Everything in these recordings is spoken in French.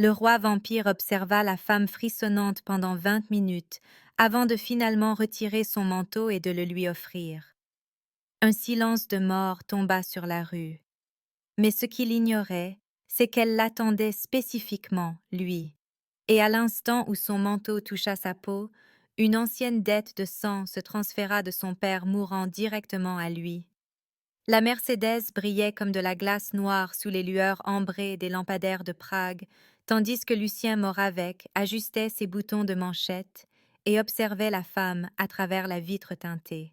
Le roi vampire observa la femme frissonnante pendant 20 minutes, avant de finalement retirer son manteau et de le lui offrir. Un silence de mort tomba sur la rue. Mais ce qu'il ignorait, c'est qu'elle l'attendait spécifiquement, lui. Et à l'instant où son manteau toucha sa peau, une ancienne dette de sang se transféra de son père mourant directement à lui. La Mercedes brillait comme de la glace noire sous les lueurs ambrées des lampadaires de Prague, tandis que Lucien Moravec ajustait ses boutons de manchette et observait la femme à travers la vitre teintée.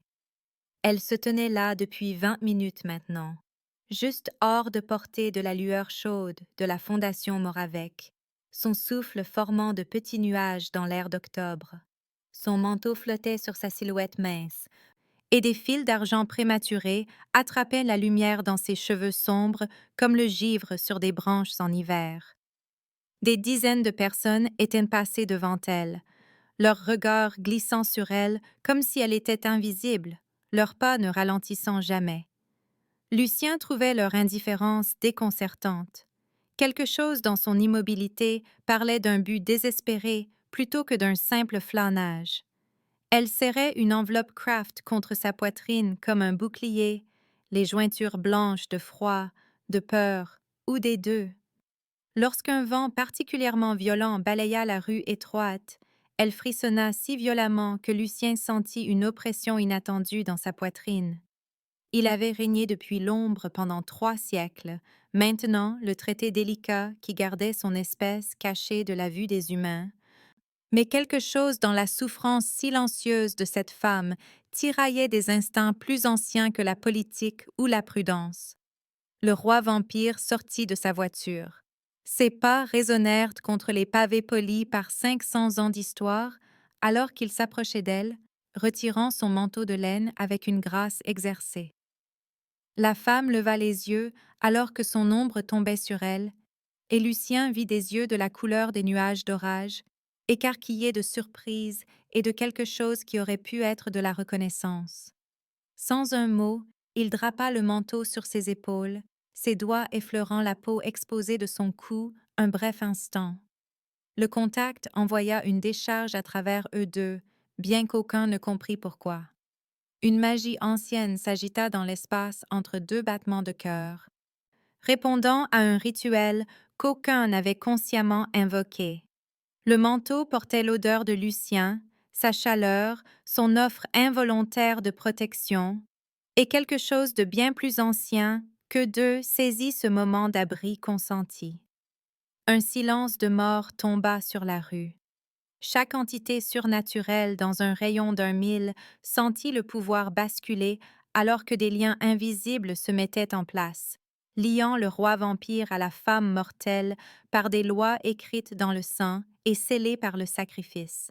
Elle se tenait là depuis 20 minutes maintenant, juste hors de portée de la lueur chaude de la fondation Moravec, son souffle formant de petits nuages dans l'air d'octobre. Son manteau flottait sur sa silhouette mince, et des fils d'argent prématurés attrapaient la lumière dans ses cheveux sombres comme le givre sur des branches en hiver. Des dizaines de personnes étaient passées devant elle, leurs regards glissant sur elle comme si elle était invisible, leurs pas ne ralentissant jamais. Lucien trouvait leur indifférence déconcertante. Quelque chose dans son immobilité parlait d'un but désespéré plutôt que d'un simple flânage. Elle serrait une enveloppe Kraft contre sa poitrine comme un bouclier, les jointures blanches de froid, de peur, ou des deux. Lorsqu'un vent particulièrement violent balaya la rue étroite, elle frissonna si violemment que Lucien sentit une oppression inattendue dans sa poitrine. Il avait régné depuis l'ombre pendant 3 siècles. Maintenant, le traité délicat qui gardait son espèce cachée de la vue des humains. Mais quelque chose dans la souffrance silencieuse de cette femme tiraillait des instincts plus anciens que la politique ou la prudence. Le roi vampire sortit de sa voiture. Ses pas résonnèrent contre les pavés polis par 500 ans d'histoire, alors qu'il s'approchait d'elle, retirant son manteau de laine avec une grâce exercée. La femme leva les yeux alors que son ombre tombait sur elle, et Lucien vit des yeux de la couleur des nuages d'orage, écarquillés de surprise et de quelque chose qui aurait pu être de la reconnaissance. Sans un mot, il drapa le manteau sur ses épaules, ses doigts effleurant la peau exposée de son cou un bref instant. Le contact envoya une décharge à travers eux deux, bien qu'aucun ne comprit pourquoi. Une magie ancienne s'agita dans l'espace entre 2 battements de cœur, répondant à un rituel qu'aucun n'avait consciemment invoqué. Le manteau portait l'odeur de Lucien, sa chaleur, son offre involontaire de protection, et quelque chose de bien plus ancien que d'eux saisit ce moment d'abri consenti. Un silence de mort tomba sur la rue. Chaque entité surnaturelle dans un rayon d'un mille sentit le pouvoir basculer alors que des liens invisibles se mettaient en place, liant le roi vampire à la femme mortelle par des lois écrites dans le sang et scellées par le sacrifice.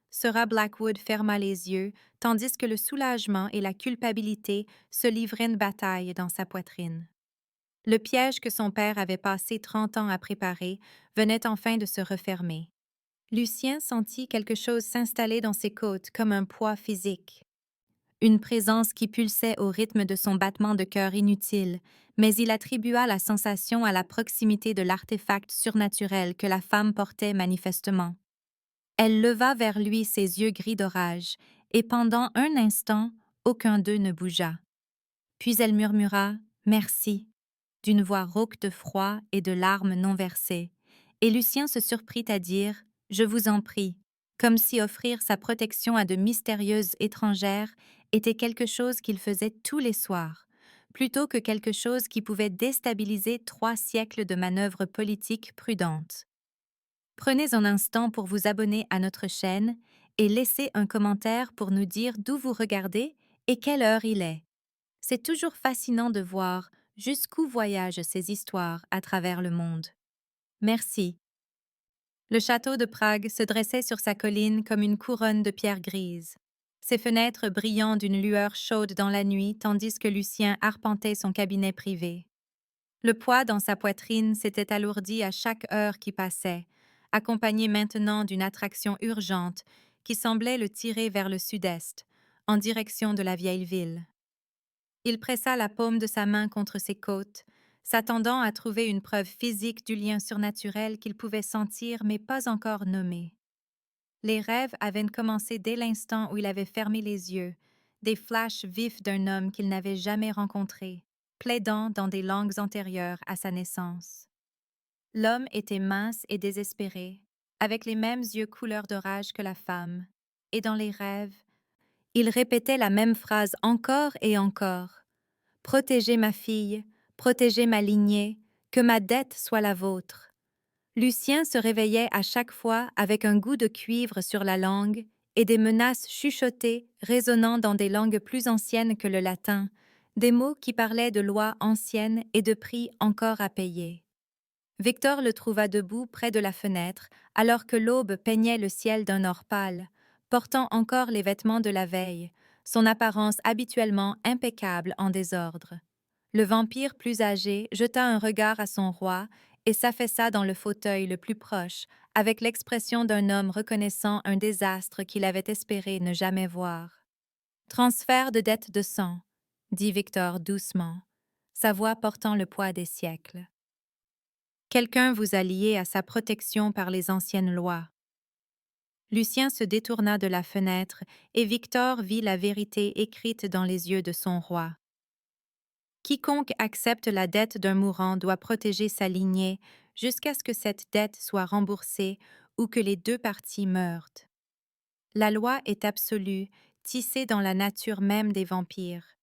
Sir Blackwood ferma les yeux, tandis que le soulagement et la culpabilité se livraient une bataille dans sa poitrine. Le piège que son père avait passé 30 ans à préparer venait enfin de se refermer. Lucien sentit quelque chose s'installer dans ses côtes comme un poids physique. Une présence qui pulsait au rythme de son battement de cœur inutile, mais il attribua la sensation à la proximité de l'artefact surnaturel que la femme portait manifestement. Elle leva vers lui ses yeux gris d'orage, et pendant un instant, aucun d'eux ne bougea. Puis elle murmura « Merci » d'une voix rauque de froid et de larmes non versées, et Lucien se surprit à dire « Je vous en prie », comme si offrir sa protection à de mystérieuses étrangères était quelque chose qu'il faisait tous les soirs, plutôt que quelque chose qui pouvait déstabiliser 3 siècles de manœuvres politiques prudentes. Prenez un instant pour vous abonner à notre chaîne et laissez un commentaire pour nous dire d'où vous regardez et quelle heure il est. C'est toujours fascinant de voir jusqu'où voyagent ces histoires à travers le monde. Merci. Le château de Prague se dressait sur sa colline comme une couronne de pierre grise, ses fenêtres brillant d'une lueur chaude dans la nuit tandis que Lucien arpentait son cabinet privé. Le poids dans sa poitrine s'était alourdi à chaque heure qui passait, accompagné maintenant d'une attraction urgente qui semblait le tirer vers le sud-est, en direction de la vieille ville. Il pressa la paume de sa main contre ses côtes, s'attendant à trouver une preuve physique du lien surnaturel qu'il pouvait sentir mais pas encore nommer. Les rêves avaient commencé dès l'instant où il avait fermé les yeux, des flashs vifs d'un homme qu'il n'avait jamais rencontré, plaidant dans des langues antérieures à sa naissance. L'homme était mince et désespéré, avec les mêmes yeux couleur d'orage que la femme, et dans les rêves, il répétait la même phrase encore et encore. Protégez ma fille, protégez ma lignée, que ma dette soit la vôtre. Lucien se réveillait à chaque fois avec un goût de cuivre sur la langue et des menaces chuchotées résonnant dans des langues plus anciennes que le latin, des mots qui parlaient de lois anciennes et de prix encore à payer. Victor le trouva debout près de la fenêtre, alors que l'aube peignait le ciel d'un or pâle, portant encore les vêtements de la veille, son apparence habituellement impeccable en désordre. Le vampire plus âgé jeta un regard à son roi et s'affaissa dans le fauteuil le plus proche, avec l'expression d'un homme reconnaissant un désastre qu'il avait espéré ne jamais voir. Transfert de dette de sang, dit Victor doucement, sa voix portant le poids des siècles. Quelqu'un vous a lié à sa protection par les anciennes lois. Lucien se détourna de la fenêtre et Victor vit la vérité écrite dans les yeux de son roi. Quiconque accepte la dette d'un mourant doit protéger sa lignée jusqu'à ce que cette dette soit remboursée ou que les deux parties meurent. La loi est absolue, tissée dans la nature même des vampires.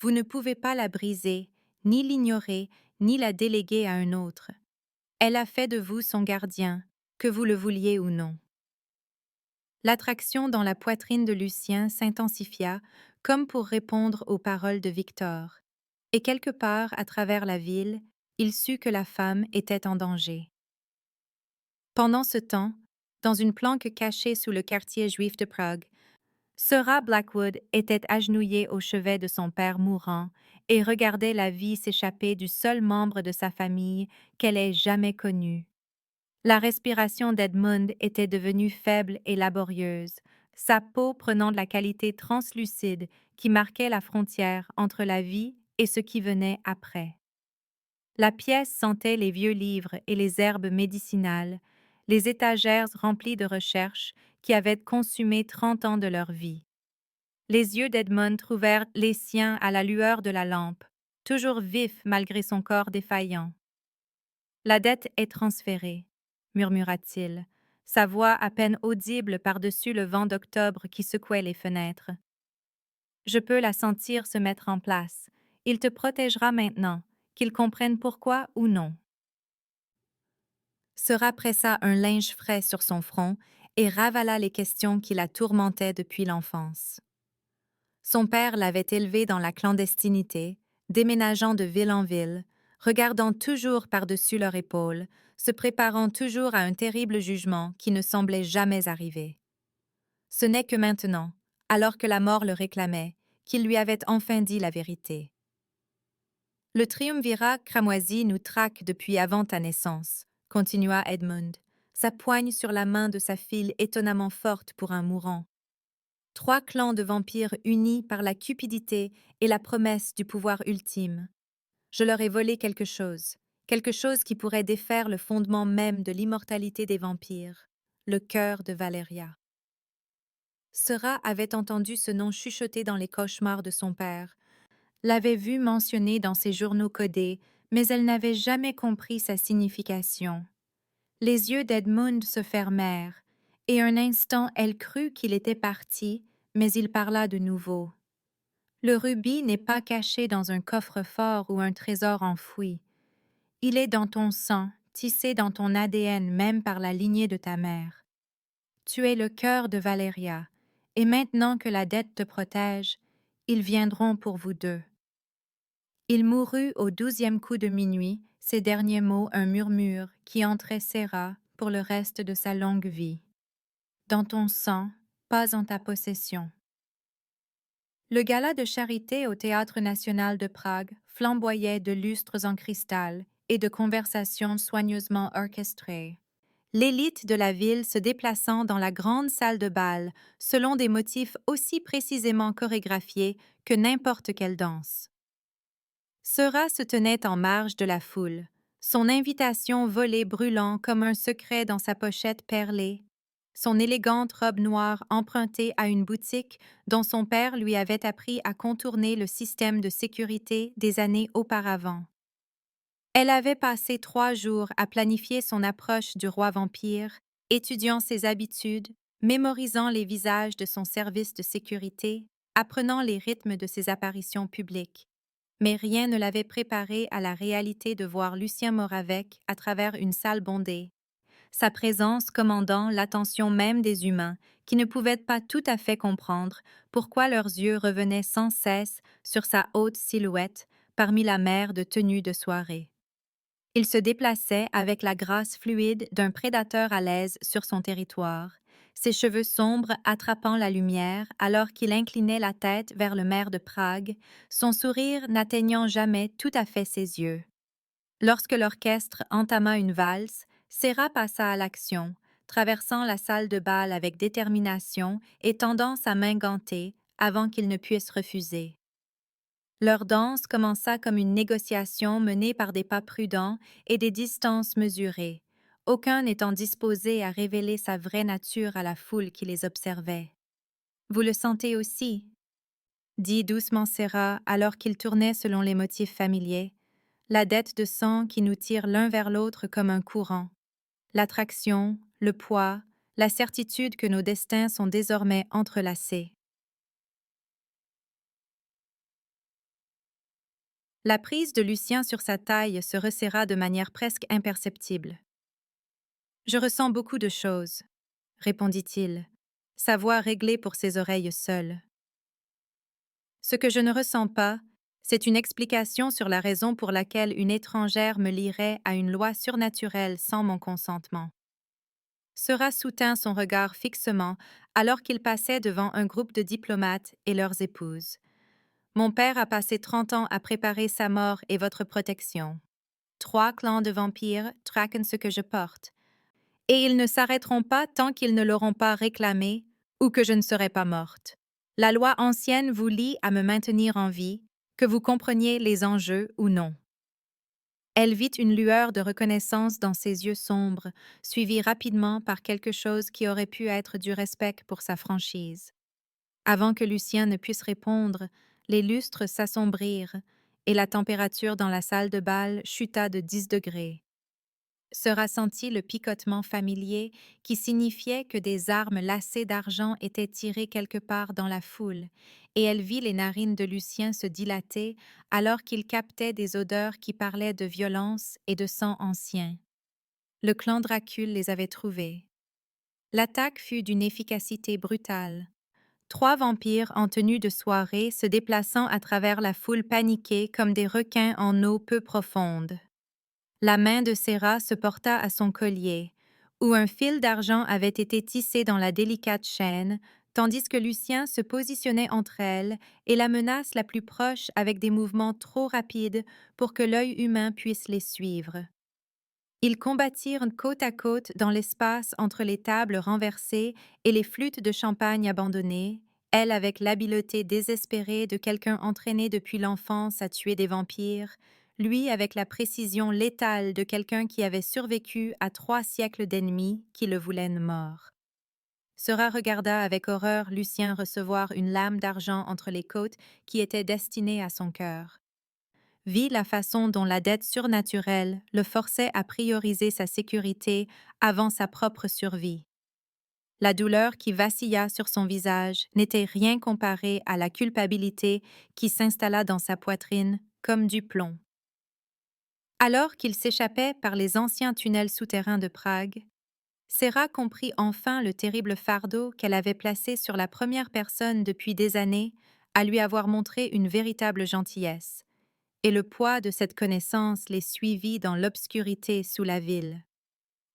Vous ne pouvez pas la briser, ni l'ignorer, ni la déléguer à un autre. Elle a fait de vous son gardien, que vous le vouliez ou non. L'attraction dans la poitrine de Lucien s'intensifia comme pour répondre aux paroles de Victor, et quelque part à travers la ville, il sut que la femme était en danger. Pendant ce temps, dans une planque cachée sous le quartier juif de Prague, Sera Blackwood était agenouillée au chevet de son père mourant et regardait la vie s'échapper du seul membre de sa famille qu'elle ait jamais connu. La respiration d'Edmund était devenue faible et laborieuse, sa peau prenant de la qualité translucide qui marquait la frontière entre la vie et ce qui venait après. La pièce sentait les vieux livres et les herbes médicinales, les étagères remplies de recherches qui avaient consumé 30 ans de leur vie. Les yeux d'Edmund trouvèrent les siens à la lueur de la lampe, toujours vifs malgré son corps défaillant. La dette est transférée, murmura-t-il, sa voix à peine audible par-dessus le vent d'octobre qui secouait les fenêtres. Je peux la sentir se mettre en place. Il te protégera maintenant, qu'il comprenne pourquoi ou non. Sera pressa un linge frais sur son front et ravala les questions qui la tourmentaient depuis l'enfance. Son père l'avait élevé dans la clandestinité, déménageant de ville en ville, regardant toujours par-dessus leur épaule, se préparant toujours à un terrible jugement qui ne semblait jamais arriver. Ce n'est que maintenant, alors que la mort le réclamait, qu'il lui avait enfin dit la vérité. Le triumvirat cramoisi nous traque depuis avant ta naissance, continua Edmund, sa poigne sur la main de sa fille étonnamment forte pour un mourant. 3 clans de vampires unis par la cupidité et la promesse du pouvoir ultime. Je leur ai volé quelque chose qui pourrait défaire le fondement même de l'immortalité des vampires, le cœur de Valeria. Sera avait entendu ce nom chuchoter dans les cauchemars de son père, l'avait vu mentionné dans ses journaux codés, mais elle n'avait jamais compris sa signification. Les yeux d'Edmund se fermèrent, et un instant elle crut qu'il était parti, mais il parla de nouveau. Le rubis n'est pas caché dans un coffre-fort ou un trésor enfoui. Il est dans ton sang, tissé dans ton ADN même par la lignée de ta mère. Tu es le cœur de Valeria, et maintenant que la dette te protège, ils viendront pour vous deux. Il mourut au 12e coup de minuit, ces derniers mots un murmure qui entrait serra pour le reste de sa longue vie. Dans ton sang, pas en ta possession. Le gala de charité au Théâtre national de Prague flamboyait de lustres en cristal et de conversations soigneusement orchestrées. L'élite de la ville se déplaçant dans la grande salle de bal selon des motifs aussi précisément chorégraphiés que n'importe quelle danse. Sera se tenait en marge de la foule, son invitation volée brûlant comme un secret dans sa pochette perlée, son élégante robe noire empruntée à une boutique dont son père lui avait appris à contourner le système de sécurité des années auparavant. Elle avait passé 3 jours à planifier son approche du roi vampire, étudiant ses habitudes, mémorisant les visages de son service de sécurité, apprenant les rythmes de ses apparitions publiques. Mais rien ne l'avait préparée à la réalité de voir Lucien Moravec à travers une salle bondée, sa présence commandant l'attention même des humains, qui ne pouvaient pas tout à fait comprendre pourquoi leurs yeux revenaient sans cesse sur sa haute silhouette parmi la mer de tenues de soirée. Il se déplaçait avec la grâce fluide d'un prédateur à l'aise sur son territoire, ses cheveux sombres attrapant la lumière alors qu'il inclinait la tête vers le maire de Prague, son sourire n'atteignant jamais tout à fait ses yeux. Lorsque l'orchestre entama une valse, Serra passa à l'action, traversant la salle de bal avec détermination et tendant sa main gantée avant qu'il ne puisse refuser. Leur danse commença comme une négociation menée par des pas prudents et des distances mesurées, aucun n'étant disposé à révéler sa vraie nature à la foule qui les observait. « Vous le sentez aussi ?» dit doucement Serra alors qu'il tournait selon les motifs familiers, la dette de sang qui nous tire l'un vers l'autre comme un courant, l'attraction, le poids, la certitude que nos destins sont désormais entrelacés. La prise de Lucien sur sa taille se resserra de manière presque imperceptible. « Je ressens beaucoup de choses, » répondit-il, sa voix réglée pour ses oreilles seules. « Ce que je ne ressens pas, c'est une explication sur la raison pour laquelle une étrangère me lierait à une loi surnaturelle sans mon consentement. » Sera soutint son regard fixement alors qu'il passait devant un groupe de diplomates et leurs épouses. Mon père a passé 30 ans à préparer sa mort et votre protection. 3 clans de vampires traquent ce que je porte. Et ils ne s'arrêteront pas tant qu'ils ne l'auront pas réclamé ou que je ne serai pas morte. La loi ancienne vous lie à me maintenir en vie, que vous compreniez les enjeux ou non. Elle vit une lueur de reconnaissance dans ses yeux sombres, suivie rapidement par quelque chose qui aurait pu être du respect pour sa franchise. Avant que Lucien ne puisse répondre, les lustres s'assombrirent et la température dans la salle de bal chuta de 10 degrés. Se rassentit le picotement familier qui signifiait que des armes lacées d'argent étaient tirées quelque part dans la foule, et elle vit les narines de Lucien se dilater alors qu'il captait des odeurs qui parlaient de violence et de sang ancien. Le clan Dracule les avait trouvés. L'attaque fut d'une efficacité brutale. 3 vampires en tenue de soirée se déplaçant à travers la foule paniquée comme des requins en eau peu profonde. La main de Serra se porta à son collier, où un fil d'argent avait été tissé dans la délicate chaîne, tandis que Lucien se positionnait entre elle et la menace la plus proche avec des mouvements trop rapides pour que l'œil humain puisse les suivre. Ils combattirent côte à côte dans l'espace entre les tables renversées et les flûtes de champagne abandonnées, elle avec l'habileté désespérée de quelqu'un entraîné depuis l'enfance à tuer des vampires, lui avec la précision létale de quelqu'un qui avait survécu à 3 siècles d'ennemis qui le voulaient mort. Sera regarda avec horreur Lucien recevoir une lame d'argent entre les côtes qui était destinée à son cœur. Vit la façon dont la dette surnaturelle le forçait à prioriser sa sécurité avant sa propre survie. La douleur qui vacilla sur son visage n'était rien comparée à la culpabilité qui s'installa dans sa poitrine comme du plomb. Alors qu'il s'échappait par les anciens tunnels souterrains de Prague, Serra comprit enfin le terrible fardeau qu'elle avait placé sur la première personne depuis des années à lui avoir montré une véritable gentillesse, et le poids de cette connaissance les suivit dans l'obscurité sous la ville.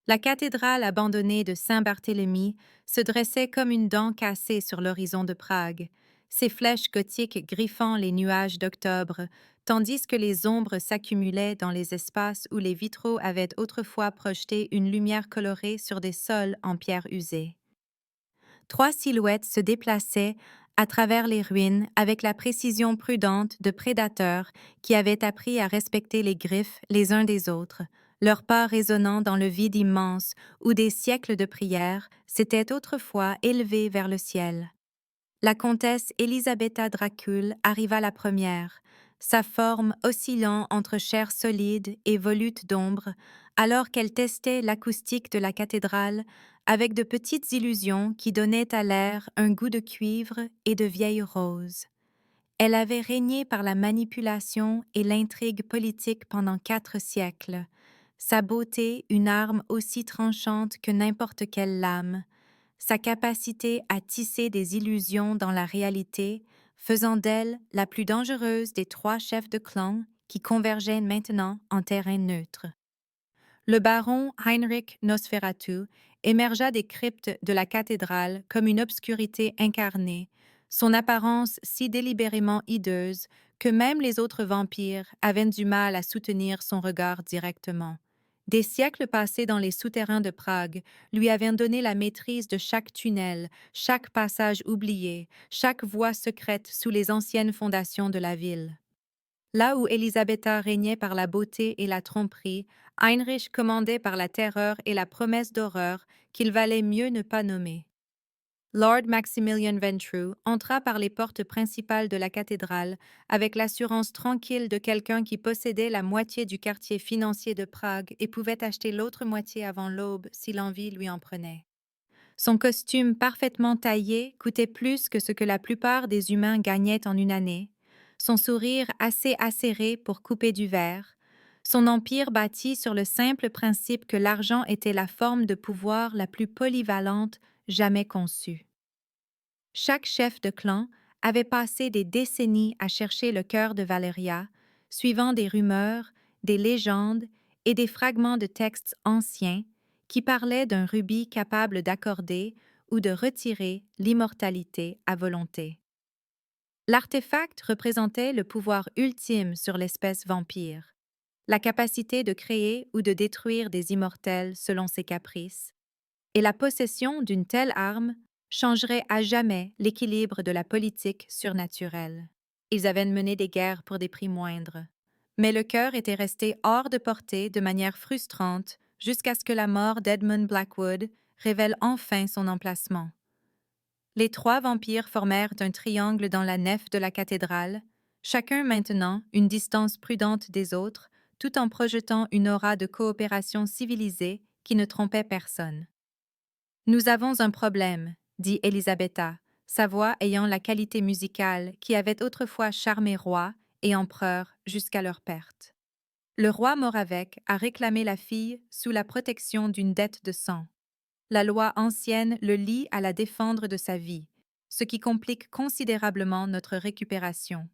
La cathédrale abandonnée de Saint-Barthélemy se dressait comme une dent cassée sur l'horizon de Prague, ses flèches gothiques griffant les nuages d'octobre, tandis que les ombres s'accumulaient dans les espaces où les vitraux avaient autrefois projeté une lumière colorée sur des sols en pierre usée. 3 silhouettes se déplaçaient à travers les ruines avec la précision prudente de prédateurs qui avaient appris à respecter les griffes les uns des autres, leurs pas résonnant dans le vide immense où des siècles de prières s'étaient autrefois élevés vers le ciel. La comtesse Elisabetta Dracul arriva la première, sa forme oscillant entre chair solide et volute d'ombre, alors qu'elle testait l'acoustique de la cathédrale avec de petites illusions qui donnaient à l'air un goût de cuivre et de vieille rose. Elle avait régné par la manipulation et l'intrigue politique pendant 4 siècles, sa beauté une arme aussi tranchante que n'importe quelle lame, sa capacité à tisser des illusions dans la réalité, faisant d'elle la plus dangereuse des 3 chefs de clan qui convergeaient maintenant en terrain neutre. Le baron Heinrich Nosferatu émergea des cryptes de la cathédrale comme une obscurité incarnée, son apparence si délibérément hideuse que même les autres vampires avaient du mal à soutenir son regard directement. Des siècles passés dans les souterrains de Prague lui avaient donné la maîtrise de chaque tunnel, chaque passage oublié, chaque voie secrète sous les anciennes fondations de la ville. Là où Elisabetta régnait par la beauté et la tromperie, Heinrich commandait par la terreur et la promesse d'horreur qu'il valait mieux ne pas nommer. Lord Maximilian Ventrue entra par les portes principales de la cathédrale avec l'assurance tranquille de quelqu'un qui possédait la moitié du quartier financier de Prague et pouvait acheter l'autre moitié avant l'aube si l'envie lui en prenait. Son costume parfaitement taillé coûtait plus que ce que la plupart des humains gagnaient en une année, son sourire assez acéré pour couper du verre, son empire bâti sur le simple principe que l'argent était la forme de pouvoir la plus polyvalente jamais conçue. Chaque chef de clan avait passé des décennies à chercher le cœur de Valeria, suivant des rumeurs, des légendes et des fragments de textes anciens qui parlaient d'un rubis capable d'accorder ou de retirer l'immortalité à volonté. L'artefact représentait le pouvoir ultime sur l'espèce vampire, la capacité de créer ou de détruire des immortels selon ses caprices, et la possession d'une telle arme changerait à jamais l'équilibre de la politique surnaturelle. Ils avaient mené des guerres pour des prix moindres. Mais le cœur était resté hors de portée de manière frustrante jusqu'à ce que la mort d'Edmund Blackwood révèle enfin son emplacement. Les 3 vampires formèrent un triangle dans la nef de la cathédrale, chacun maintenant une distance prudente des autres, tout en projetant une aura de coopération civilisée qui ne trompait personne. « Nous avons un problème », dit Elisabetta, sa voix ayant la qualité musicale qui avait autrefois charmé roi et empereur jusqu'à leur perte. Le roi Moravec a réclamé la fille sous la protection d'une dette de sang. La loi ancienne le lie à la défendre de sa vie, ce qui complique considérablement notre récupération.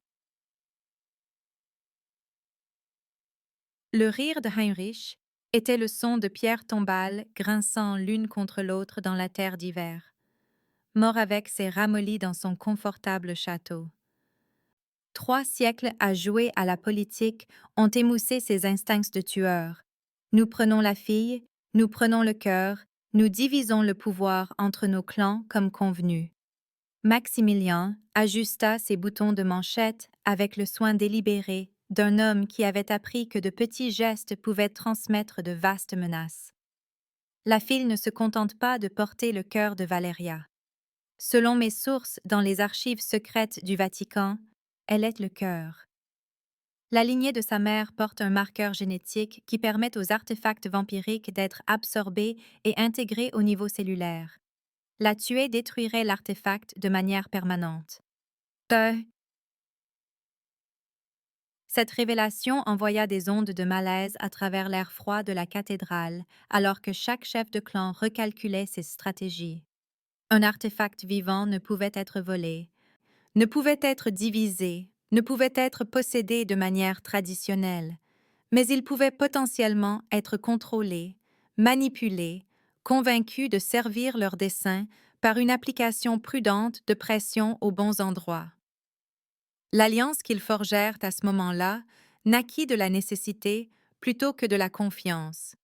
Le rire de Heinrich était le son de pierres tombales grinçant l'une contre l'autre dans la terre d'hiver. Moravec s'est ramolli dans son confortable château. 3 siècles à jouer à la politique ont émoussé ses instincts de tueur. Nous prenons la fille, nous prenons le cœur, nous divisons le pouvoir entre nos clans comme convenu. Maximilien ajusta ses boutons de manchette avec le soin délibéré d'un homme qui avait appris que de petits gestes pouvaient transmettre de vastes menaces. La fille ne se contente pas de porter le cœur de Valeria. Selon mes sources dans les archives secrètes du Vatican, elle est le cœur. La lignée de sa mère porte un marqueur génétique qui permet aux artefacts vampiriques d'être absorbés et intégrés au niveau cellulaire. La tuer détruirait l'artefact de manière permanente. Cette révélation envoya des ondes de malaise à travers l'air froid de la cathédrale, alors que chaque chef de clan recalculait ses stratégies. Un artefact vivant ne pouvait être volé, ne pouvait être divisé, ne pouvait être possédé de manière traditionnelle, mais il pouvait potentiellement être contrôlé, manipulé, convaincu de servir leur dessein par une application prudente de pression aux bons endroits. L'alliance qu'ils forgèrent à ce moment-là naquit de la nécessité plutôt que de la confiance,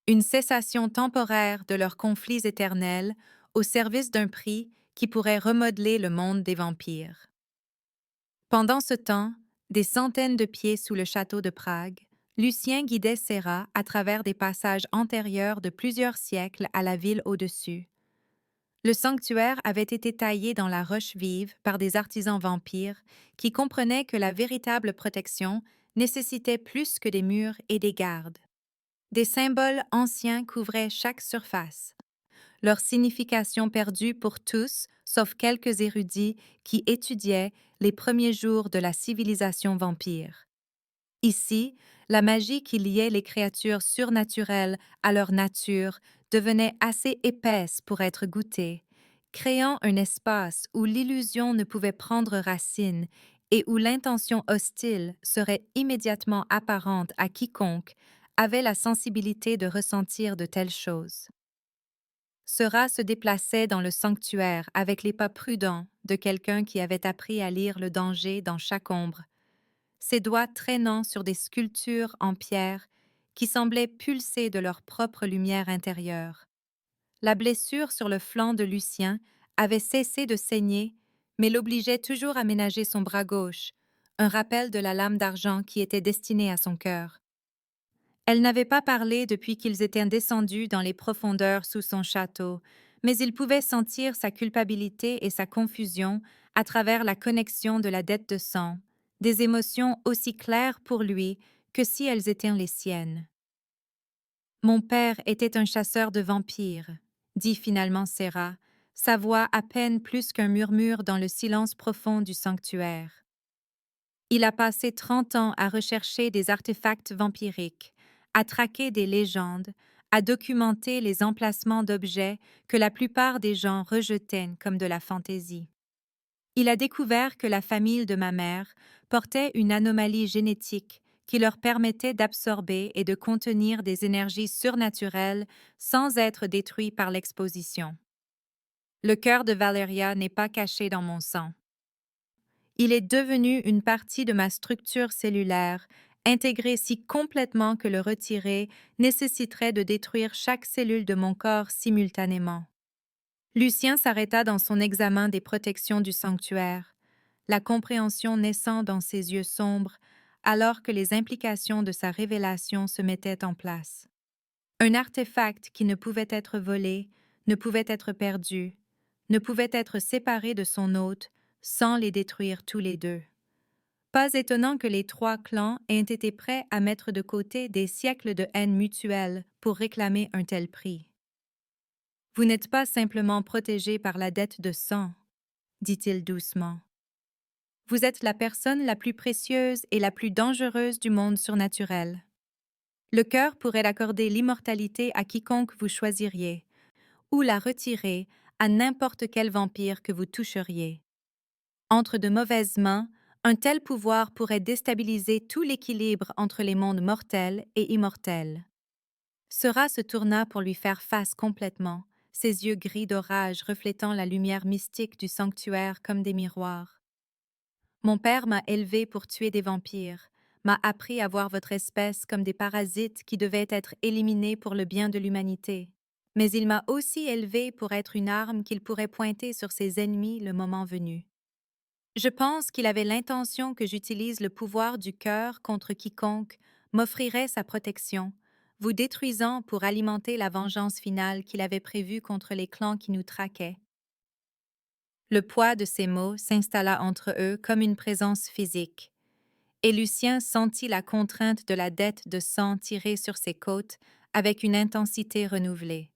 une cessation temporaire de leurs conflits éternels au service d'un prix qui pourrait remodeler le monde des vampires. Pendant ce temps, des centaines de pieds sous le château de Prague, Lucien guidait Serra à travers des passages antérieurs de plusieurs siècles à la ville au-dessus. Le sanctuaire avait été taillé dans la roche vive par des artisans vampires qui comprenaient que la véritable protection nécessitait plus que des murs et des gardes. Des symboles anciens couvraient chaque surface, leur signification perdue pour tous, sauf quelques érudits qui étudiaient les premiers jours de la civilisation vampire. Ici, la magie qui liait les créatures surnaturelles à leur nature devenait assez épaisse pour être goûtée, créant un espace où l'illusion ne pouvait prendre racine et où l'intention hostile serait immédiatement apparente à quiconque avait la sensibilité de ressentir de telles choses. Sera se déplaçait dans le sanctuaire avec les pas prudents de quelqu'un qui avait appris à lire le danger dans chaque ombre, ses doigts traînant sur des sculptures en pierre qui semblaient pulser de leur propre lumière intérieure. La blessure sur le flanc de Lucien avait cessé de saigner, mais l'obligeait toujours à ménager son bras gauche, un rappel de la lame d'argent qui était destinée à son cœur. Elle n'avait pas parlé depuis qu'ils étaient descendus dans les profondeurs sous son château, mais il pouvait sentir sa culpabilité et sa confusion à travers la connexion de la dette de sang, des émotions aussi claires pour lui que si elles étaient les siennes. Mon père était un chasseur de vampires, dit finalement Serra, sa voix à peine plus qu'un murmure dans le silence profond du sanctuaire. Il a passé 30 ans à rechercher des artefacts vampiriques, à traquer des légendes, à documenter les emplacements d'objets que la plupart des gens rejetaient comme de la fantaisie. Il a découvert que la famille de ma mère portait une anomalie génétique qui leur permettait d'absorber et de contenir des énergies surnaturelles sans être détruits par l'exposition. Le cœur de Valeria n'est pas caché dans mon sang. Il est devenu une partie de ma structure cellulaire, intégré si complètement que le retirer nécessiterait de détruire chaque cellule de mon corps simultanément. Lucien s'arrêta dans son examen des protections du sanctuaire, la compréhension naissant dans ses yeux sombres, alors que les implications de sa révélation se mettaient en place. Un artefact qui ne pouvait être volé, ne pouvait être perdu, ne pouvait être séparé de son hôte sans les détruire tous les deux. Pas étonnant que les trois clans aient été prêts à mettre de côté des siècles de haine mutuelle pour réclamer un tel prix. « Vous n'êtes pas simplement protégé par la dette de sang, » dit-il doucement. « Vous êtes la personne la plus précieuse et la plus dangereuse du monde surnaturel. Le cœur pourrait accorder l'immortalité à quiconque vous choisiriez, ou la retirer à n'importe quel vampire que vous toucheriez. Entre de mauvaises mains, un tel pouvoir pourrait déstabiliser tout l'équilibre entre les mondes mortels et immortels. » Sera se tourna pour lui faire face complètement, ses yeux gris d'orage reflétant la lumière mystique du sanctuaire comme des miroirs. « Mon père m'a élevé pour tuer des vampires, m'a appris à voir votre espèce comme des parasites qui devaient être éliminés pour le bien de l'humanité. Mais il m'a aussi élevé pour être une arme qu'il pourrait pointer sur ses ennemis le moment venu. Je pense qu'il avait l'intention que j'utilise le pouvoir du cœur contre quiconque m'offrirait sa protection, vous détruisant pour alimenter la vengeance finale qu'il avait prévue contre les clans qui nous traquaient. » Le poids de ces mots s'installa entre eux comme une présence physique, et Lucien sentit la contrainte de la dette de sang tirer sur ses côtes avec une intensité renouvelée.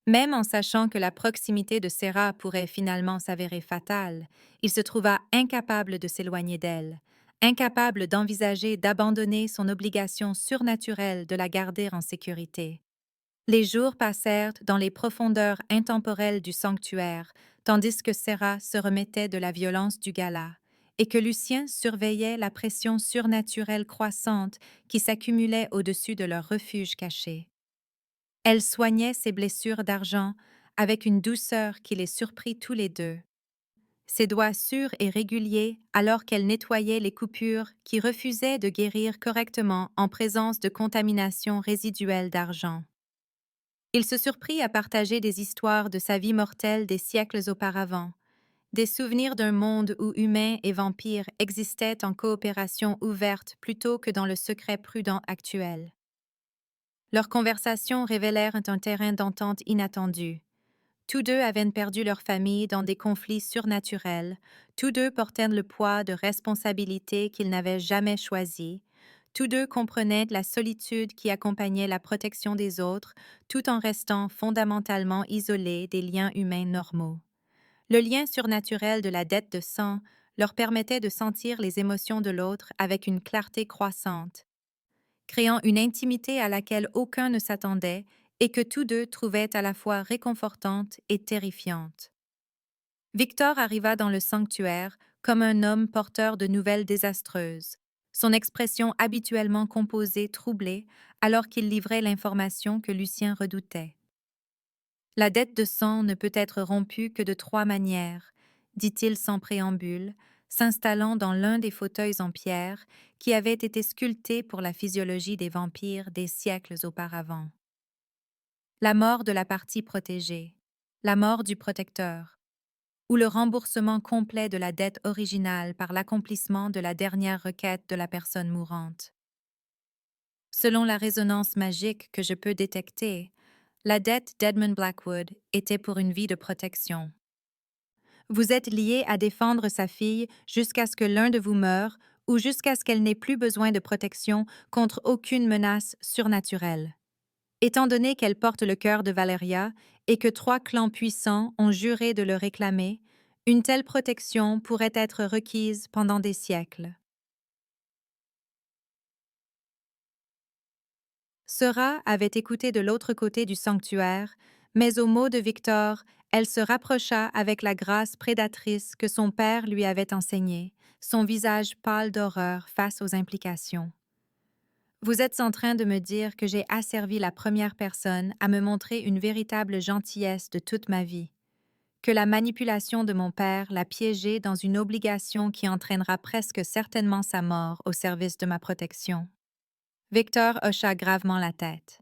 Même en sachant que la proximité de Serra pourrait finalement s'avérer fatale, il se trouva incapable de s'éloigner d'elle, incapable d'envisager d'abandonner son obligation surnaturelle de la garder en sécurité. Les jours passèrent dans les profondeurs intemporelles du sanctuaire, tandis que Serra se remettait de la violence du gala, et que Lucien surveillait la pression surnaturelle croissante qui s'accumulait au-dessus de leur refuge caché. Elle soignait ses blessures d'argent avec une douceur qui les surprit tous les deux. Ses doigts sûrs et réguliers alors qu'elle nettoyait les coupures qui refusaient de guérir correctement en présence de contamination résiduelle d'argent. Il se surprit à partager des histoires de sa vie mortelle des siècles auparavant, des souvenirs d'un monde où humains et vampires existaient en coopération ouverte plutôt que dans le secret prudent actuel. Leurs conversations révélèrent un terrain d'entente inattendu. Tous deux avaient perdu leur famille dans des conflits surnaturels, tous deux portaient le poids de responsabilités qu'ils n'avaient jamais choisies, tous deux comprenaient la solitude qui accompagnait la protection des autres, tout en restant fondamentalement isolés des liens humains normaux. Le lien surnaturel de la dette de sang leur permettait de sentir les émotions de l'autre avec une clarté croissante, créant une intimité à laquelle aucun ne s'attendait et que tous deux trouvaient à la fois réconfortante et terrifiante. Victor arriva dans le sanctuaire comme un homme porteur de nouvelles désastreuses, son expression habituellement composée troublée alors qu'il livrait l'information que Lucien redoutait. La dette de sang ne peut être rompue que de 3 manières, dit-il sans préambule, s'installant dans l'un des fauteuils en pierre qui avaient été sculptés pour la physiologie des vampires des siècles auparavant. La mort de la partie protégée, la mort du protecteur, ou le remboursement complet de la dette originale par l'accomplissement de la dernière requête de la personne mourante. Selon la résonance magique que je peux détecter, la dette d'Edmund Blackwood était pour une vie de protection. Vous êtes lié à défendre sa fille jusqu'à ce que l'un de vous meure ou jusqu'à ce qu'elle n'ait plus besoin de protection contre aucune menace surnaturelle. Étant donné qu'elle porte le cœur de Valeria et que 3 clans puissants ont juré de le réclamer, une telle protection pourrait être requise pendant des siècles. Sera avait écouté de l'autre côté du sanctuaire, mais aux mots de Victor, elle se rapprocha avec la grâce prédatrice que son père lui avait enseignée, son visage pâle d'horreur face aux implications. Vous êtes en train de me dire que j'ai asservi la première personne à me montrer une véritable gentillesse de toute ma vie, que la manipulation de mon père l'a piégé dans une obligation qui entraînera presque certainement sa mort au service de ma protection. Victor hocha gravement la tête.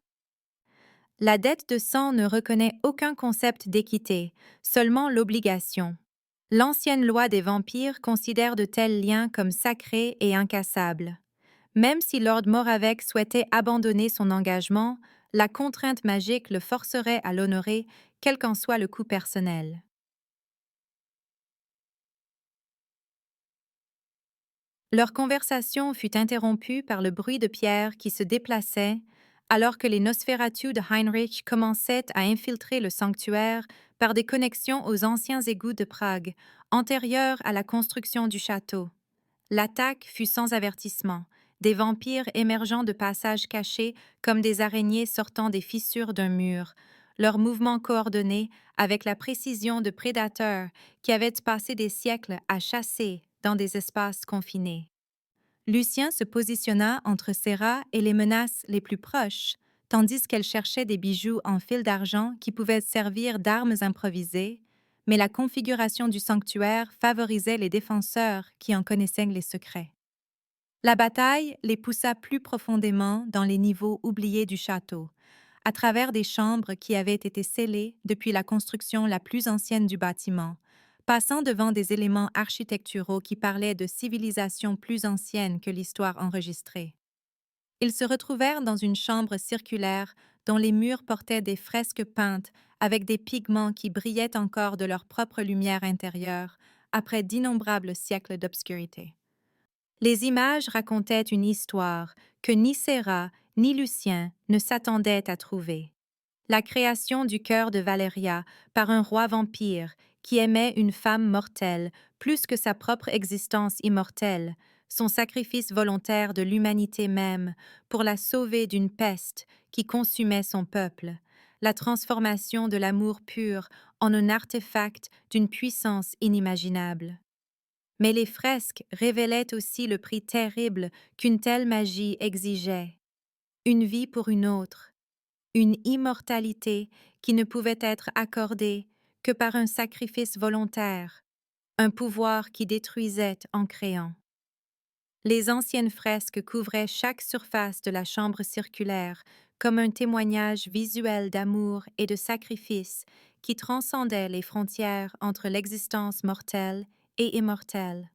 La dette de sang ne reconnaît aucun concept d'équité, seulement l'obligation. L'ancienne loi des vampires considère de tels liens comme sacrés et incassables. Même si Lord Moravec souhaitait abandonner son engagement, la contrainte magique le forcerait à l'honorer, quel qu'en soit le coût personnel. Leur conversation fut interrompue par le bruit de pierres qui se déplaçaient, alors que les Nosferatu de Heinrich commençaient à infiltrer le sanctuaire par des connexions aux anciens égouts de Prague, antérieurs à la construction du château. L'attaque fut sans avertissement, des vampires émergeant de passages cachés comme des araignées sortant des fissures d'un mur, leurs mouvements coordonnés avec la précision de prédateurs qui avaient passé des siècles à chasser dans des espaces confinés. Lucien se positionna entre Serra et les menaces les plus proches, tandis qu'elle cherchait des bijoux en fil d'argent qui pouvaient servir d'armes improvisées, mais la configuration du sanctuaire favorisait les défenseurs qui en connaissaient les secrets. La bataille les poussa plus profondément dans les niveaux oubliés du château, à travers des chambres qui avaient été scellées depuis la construction la plus ancienne du bâtiment, passant devant des éléments architecturaux qui parlaient de civilisations plus anciennes que l'histoire enregistrée. Ils se retrouvèrent dans une chambre circulaire dont les murs portaient des fresques peintes avec des pigments qui brillaient encore de leur propre lumière intérieure après d'innombrables siècles d'obscurité. Les images racontaient une histoire que ni Serra ni Lucien ne s'attendaient à trouver. La création du cœur de Valeria par un roi vampire qui aimait une femme mortelle plus que sa propre existence immortelle, son sacrifice volontaire de l'humanité même pour la sauver d'une peste qui consumait son peuple, la transformation de l'amour pur en un artefact d'une puissance inimaginable. Mais les fresques révélaient aussi le prix terrible qu'une telle magie exigeait. Une vie pour une autre, une immortalité qui ne pouvait être accordée que par un sacrifice volontaire, un pouvoir qui détruisait en créant. Les anciennes fresques couvraient chaque surface de la chambre circulaire, comme un témoignage visuel d'amour et de sacrifice qui transcendait les frontières entre l'existence mortelle et immortelle.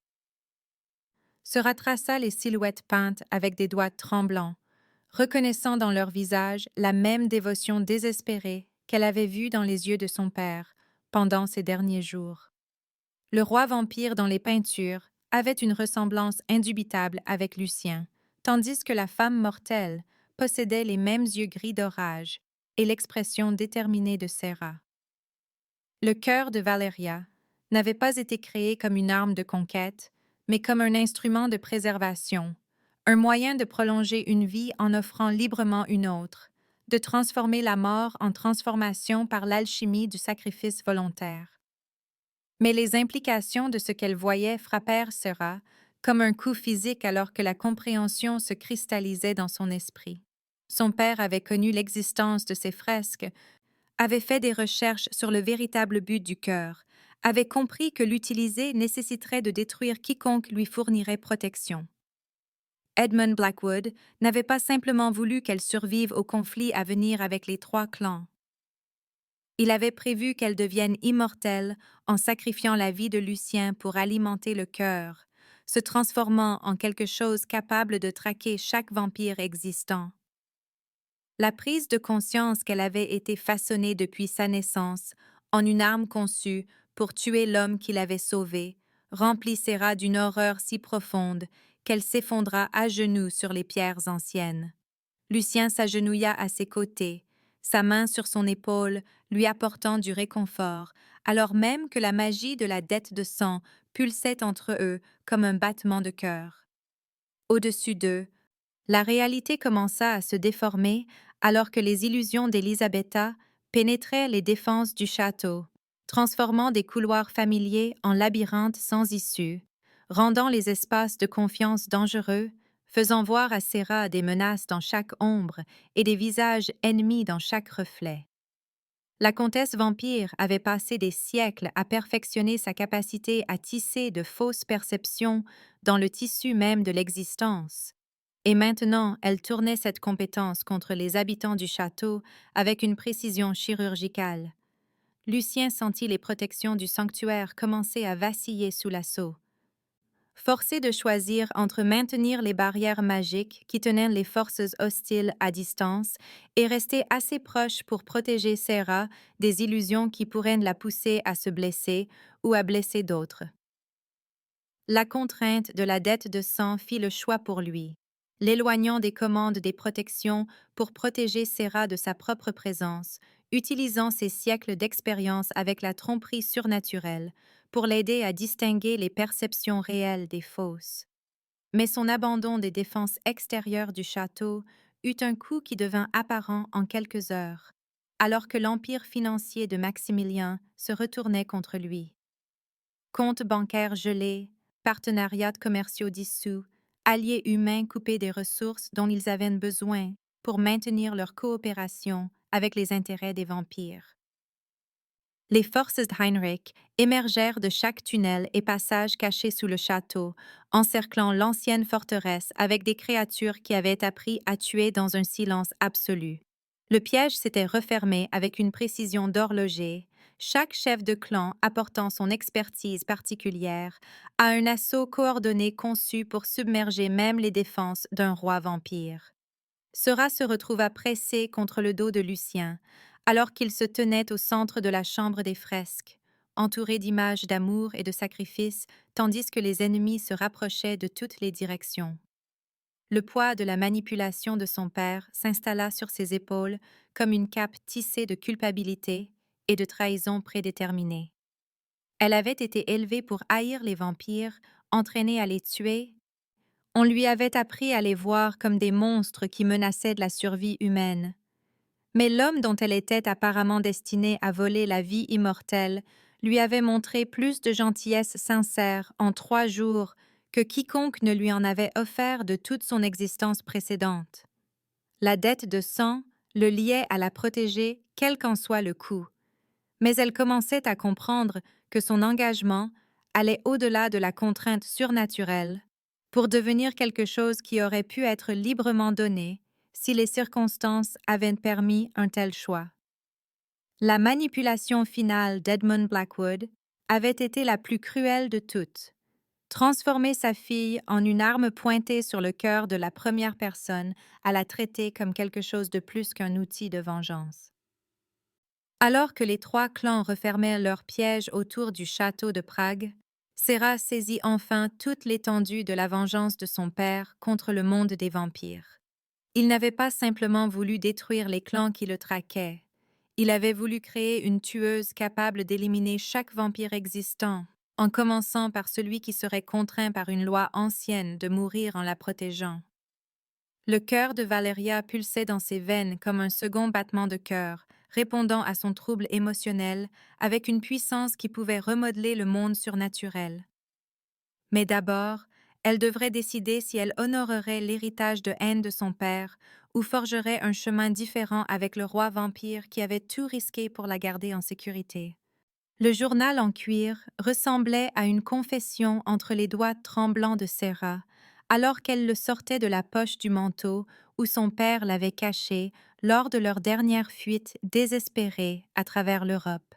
Se retraça les silhouettes peintes avec des doigts tremblants, reconnaissant dans leur visage la même dévotion désespérée qu'elle avait vue dans les yeux de son père pendant ces derniers jours. Le roi vampire dans les peintures avait une ressemblance indubitable avec Lucien, tandis que la femme mortelle possédait les mêmes yeux gris d'orage et l'expression déterminée de Serra. Le cœur de Valeria n'avait pas été créé comme une arme de conquête, mais comme un instrument de préservation, un moyen de prolonger une vie en offrant librement une autre, de transformer la mort en transformation par l'alchimie du sacrifice volontaire. Mais les implications de ce qu'elle voyait frappèrent Serra comme un coup physique alors que la compréhension se cristallisait dans son esprit. Son père avait connu l'existence de ces fresques, avait fait des recherches sur le véritable but du cœur, avait compris que l'utiliser nécessiterait de détruire quiconque lui fournirait protection. Edmund Blackwood n'avait pas simplement voulu qu'elle survive au conflit à venir avec les 3 clans. Il avait prévu qu'elle devienne immortelle en sacrifiant la vie de Lucien pour alimenter le cœur, se transformant en quelque chose capable de traquer chaque vampire existant. La prise de conscience qu'elle avait été façonnée depuis sa naissance en une arme conçue pour tuer l'homme qui l'avait sauvée remplit Serra d'une horreur si profonde qu'elle s'effondra à genoux sur les pierres anciennes. Lucien s'agenouilla à ses côtés, sa main sur son épaule lui apportant du réconfort, alors même que la magie de la dette de sang pulsait entre eux comme un battement de cœur. Au-dessus d'eux, la réalité commença à se déformer alors que les illusions d'Elisabetta pénétraient les défenses du château, transformant des couloirs familiers en labyrinthes sans issue, rendant les espaces de confiance dangereux, faisant voir à Serra des menaces dans chaque ombre et des visages ennemis dans chaque reflet. La comtesse vampire avait passé des siècles à perfectionner sa capacité à tisser de fausses perceptions dans le tissu même de l'existence. Et maintenant, elle tournait cette compétence contre les habitants du château avec une précision chirurgicale. Lucien sentit les protections du sanctuaire commencer à vaciller sous l'assaut. Forcé de choisir entre maintenir les barrières magiques qui tenaient les forces hostiles à distance et rester assez proche pour protéger Serra des illusions qui pourraient la pousser à se blesser ou à blesser d'autres. La contrainte de la dette de sang fit le choix pour lui, l'éloignant des commandes des protections pour protéger Serra de sa propre présence, utilisant ses siècles d'expérience avec la tromperie surnaturelle pour l'aider à distinguer les perceptions réelles des fausses. Mais son abandon des défenses extérieures du château eut un coup qui devint apparent en quelques heures, alors que l'empire financier de Maximilien se retournait contre lui. Comptes bancaires gelés, partenariats commerciaux dissous, alliés humains coupés des ressources dont ils avaient besoin pour maintenir leur coopération avec les intérêts des vampires. Les forces d'Heinrich émergèrent de chaque tunnel et passage caché sous le château, encerclant l'ancienne forteresse avec des créatures qui avaient appris à tuer dans un silence absolu. Le piège s'était refermé avec une précision d'horloger, chaque chef de clan apportant son expertise particulière à un assaut coordonné conçu pour submerger même les défenses d'un roi vampire. Sera se retrouva pressé contre le dos de Lucien, alors qu'il se tenait au centre de la chambre des fresques, entouré d'images d'amour et de sacrifice, tandis que les ennemis se rapprochaient de toutes les directions. Le poids de la manipulation de son père s'installa sur ses épaules comme une cape tissée de culpabilité et de trahison prédéterminée. Elle avait été élevée pour haïr les vampires, entraînée à les tuer. On lui avait appris à les voir comme des monstres qui menaçaient de la survie humaine. Mais l'homme dont elle était apparemment destinée à voler la vie immortelle lui avait montré plus de gentillesse sincère en 3 jours que quiconque ne lui en avait offert de toute son existence précédente. La dette de sang le liait à la protéger quel qu'en soit le coût. Mais elle commençait à comprendre que son engagement allait au-delà de la contrainte surnaturelle pour devenir quelque chose qui aurait pu être librement donné si les circonstances avaient permis un tel choix. La manipulation finale d'Edmund Blackwood avait été la plus cruelle de toutes. Transformer sa fille en une arme pointée sur le cœur de la première personne à la traiter comme quelque chose de plus qu'un outil de vengeance. Alors que les trois clans refermaient leurs pièges autour du château de Prague, Serra saisit enfin toute l'étendue de la vengeance de son père contre le monde des vampires. Il n'avait pas simplement voulu détruire les clans qui le traquaient. Il avait voulu créer une tueuse capable d'éliminer chaque vampire existant, en commençant par celui qui serait contraint par une loi ancienne de mourir en la protégeant. Le cœur de Valeria pulsait dans ses veines comme un second battement de cœur, répondant à son trouble émotionnel avec une puissance qui pouvait remodeler le monde surnaturel. Mais d'abord, elle devrait décider si elle honorerait l'héritage de haine de son père ou forgerait un chemin différent avec le roi vampire qui avait tout risqué pour la garder en sécurité. Le journal en cuir ressemblait à une confession entre les doigts tremblants de Serra, alors qu'elle le sortait de la poche du manteau où son père l'avait caché lors de leur dernière fuite désespérée à travers l'Europe.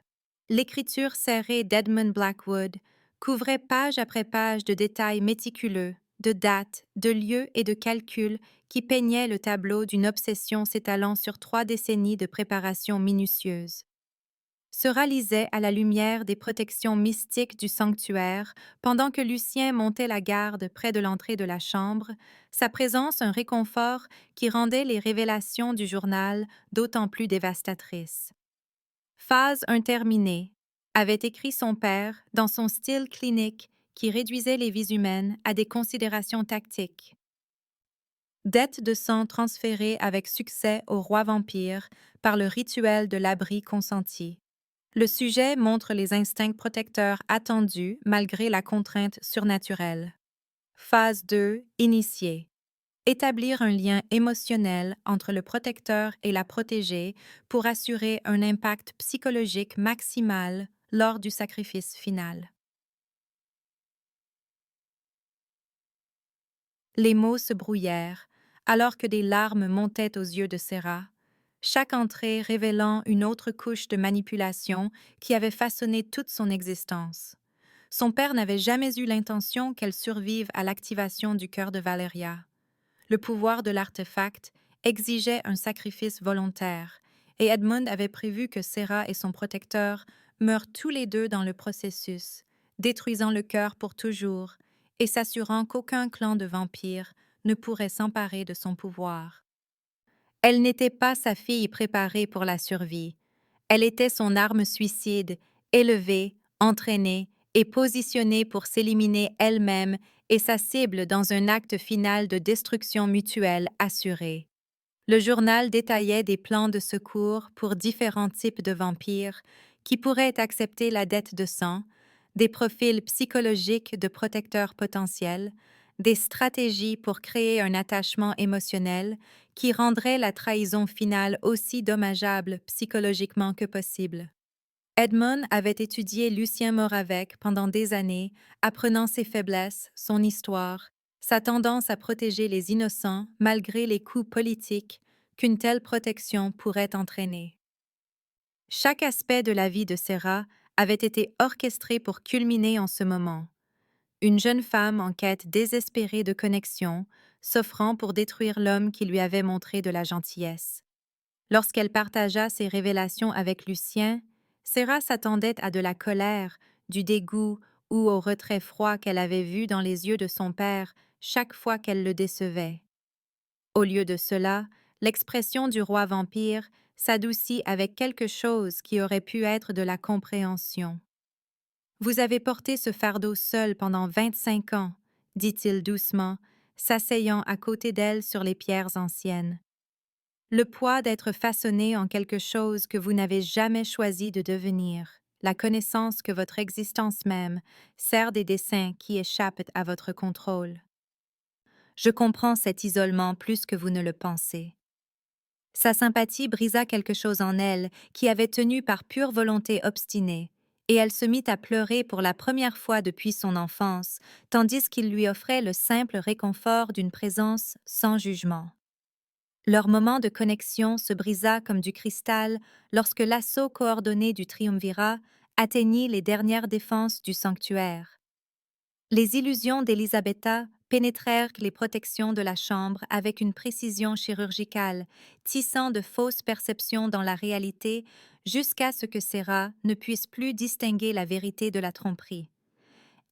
L'écriture serrée d'Edmund Blackwood couvrait page après page de détails méticuleux, de dates, de lieux et de calculs qui peignaient le tableau d'une obsession s'étalant sur 3 décennies de préparation minutieuse. Sera lisait à la lumière des protections mystiques du sanctuaire pendant que Lucien montait la garde près de l'entrée de la chambre, sa présence un réconfort qui rendait les révélations du journal d'autant plus dévastatrices. Phase interminée, avait écrit son père dans son style clinique qui réduisait les vies humaines à des considérations tactiques. Dette de sang transférée avec succès au roi vampire par le rituel de l'abri consenti. Le sujet montre les instincts protecteurs attendus malgré la contrainte surnaturelle. Phase 2, initiée. Établir un lien émotionnel entre le protecteur et la protégée pour assurer un impact psychologique maximal lors du sacrifice final. Les mots se brouillèrent, alors que des larmes montaient aux yeux de Serra, chaque entrée révélant une autre couche de manipulation qui avait façonné toute son existence. Son père n'avait jamais eu l'intention qu'elle survive à l'activation du cœur de Valeria. Le pouvoir de l'artefact exigeait un sacrifice volontaire, et Edmund avait prévu que Serra et son protecteur meurent tous les deux dans le processus, détruisant le cœur pour toujours et s'assurant qu'aucun clan de vampires ne pourrait s'emparer de son pouvoir. Elle n'était pas sa fille préparée pour la survie. Elle était son arme suicide, élevée, entraînée et positionnée pour s'éliminer elle-même et sa cible dans un acte final de destruction mutuelle assurée. Le journal détaillait des plans de secours pour différents types de vampires qui pourraient accepter la dette de sang, des profils psychologiques de protecteurs potentiels, des stratégies pour créer un attachement émotionnel qui rendrait la trahison finale aussi dommageable psychologiquement que possible. Edmund avait étudié Lucien Moravec pendant des années, apprenant ses faiblesses, son histoire, sa tendance à protéger les innocents malgré les coûts politiques qu'une telle protection pourrait entraîner. Chaque aspect de la vie de Serra avait été orchestré pour culminer en ce moment. Une jeune femme en quête désespérée de connexion, s'offrant pour détruire l'homme qui lui avait montré de la gentillesse. Lorsqu'elle partagea ses révélations avec Lucien, Serra s'attendait à de la colère, du dégoût ou au retrait froid qu'elle avait vu dans les yeux de son père chaque fois qu'elle le décevait. Au lieu de cela, l'expression du roi vampire s'adoucit avec quelque chose qui aurait pu être de la compréhension. « Vous avez porté ce fardeau seul pendant 25 ans, dit-il doucement, s'asseyant à côté d'elle sur les pierres anciennes. Le poids d'être façonné en quelque chose que vous n'avez jamais choisi de devenir, la connaissance que votre existence même sert des desseins qui échappent à votre contrôle. Je comprends cet isolement plus que vous ne le pensez. » Sa sympathie brisa quelque chose en elle qui avait tenu par pure volonté obstinée, et elle se mit à pleurer pour la première fois depuis son enfance, tandis qu'il lui offrait le simple réconfort d'une présence sans jugement. Leur moment de connexion se brisa comme du cristal lorsque l'assaut coordonné du triumvirat atteignit les dernières défenses du sanctuaire. Les illusions d'Elisabetta pénétrèrent les protections de la chambre avec une précision chirurgicale, tissant de fausses perceptions dans la réalité jusqu'à ce que Sarah ne puisse plus distinguer la vérité de la tromperie.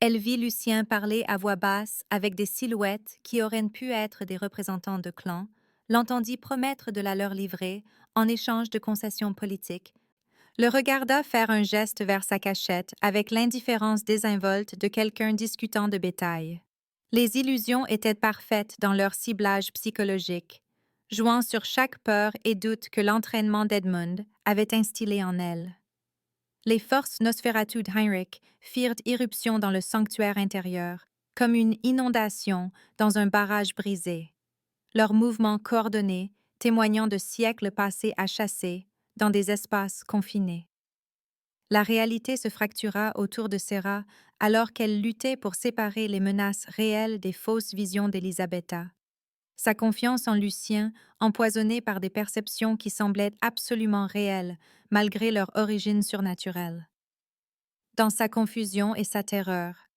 Elle vit Lucien parler à voix basse avec des silhouettes qui auraient pu être des représentants de clans, l'entendit promettre de la leur livrer en échange de concessions politiques, le regarda faire un geste vers sa cachette avec l'indifférence désinvolte de quelqu'un discutant de bétail. Les illusions étaient parfaites dans leur ciblage psychologique, jouant sur chaque peur et doute que l'entraînement d'Edmund avait instillé en elle. Les forces Nosferatu d'Heinrich firent irruption dans le sanctuaire intérieur, comme une inondation dans un barrage brisé. Leurs mouvements coordonnés, témoignant de siècles passés à chasser, dans des espaces confinés. La réalité se fractura autour de Sarah alors qu'elle luttait pour séparer les menaces réelles des fausses visions d'Elisabetta. Sa confiance en Lucien, empoisonnée par des perceptions qui semblaient absolument réelles, malgré leur origine surnaturelle. Dans sa confusion et sa terreur,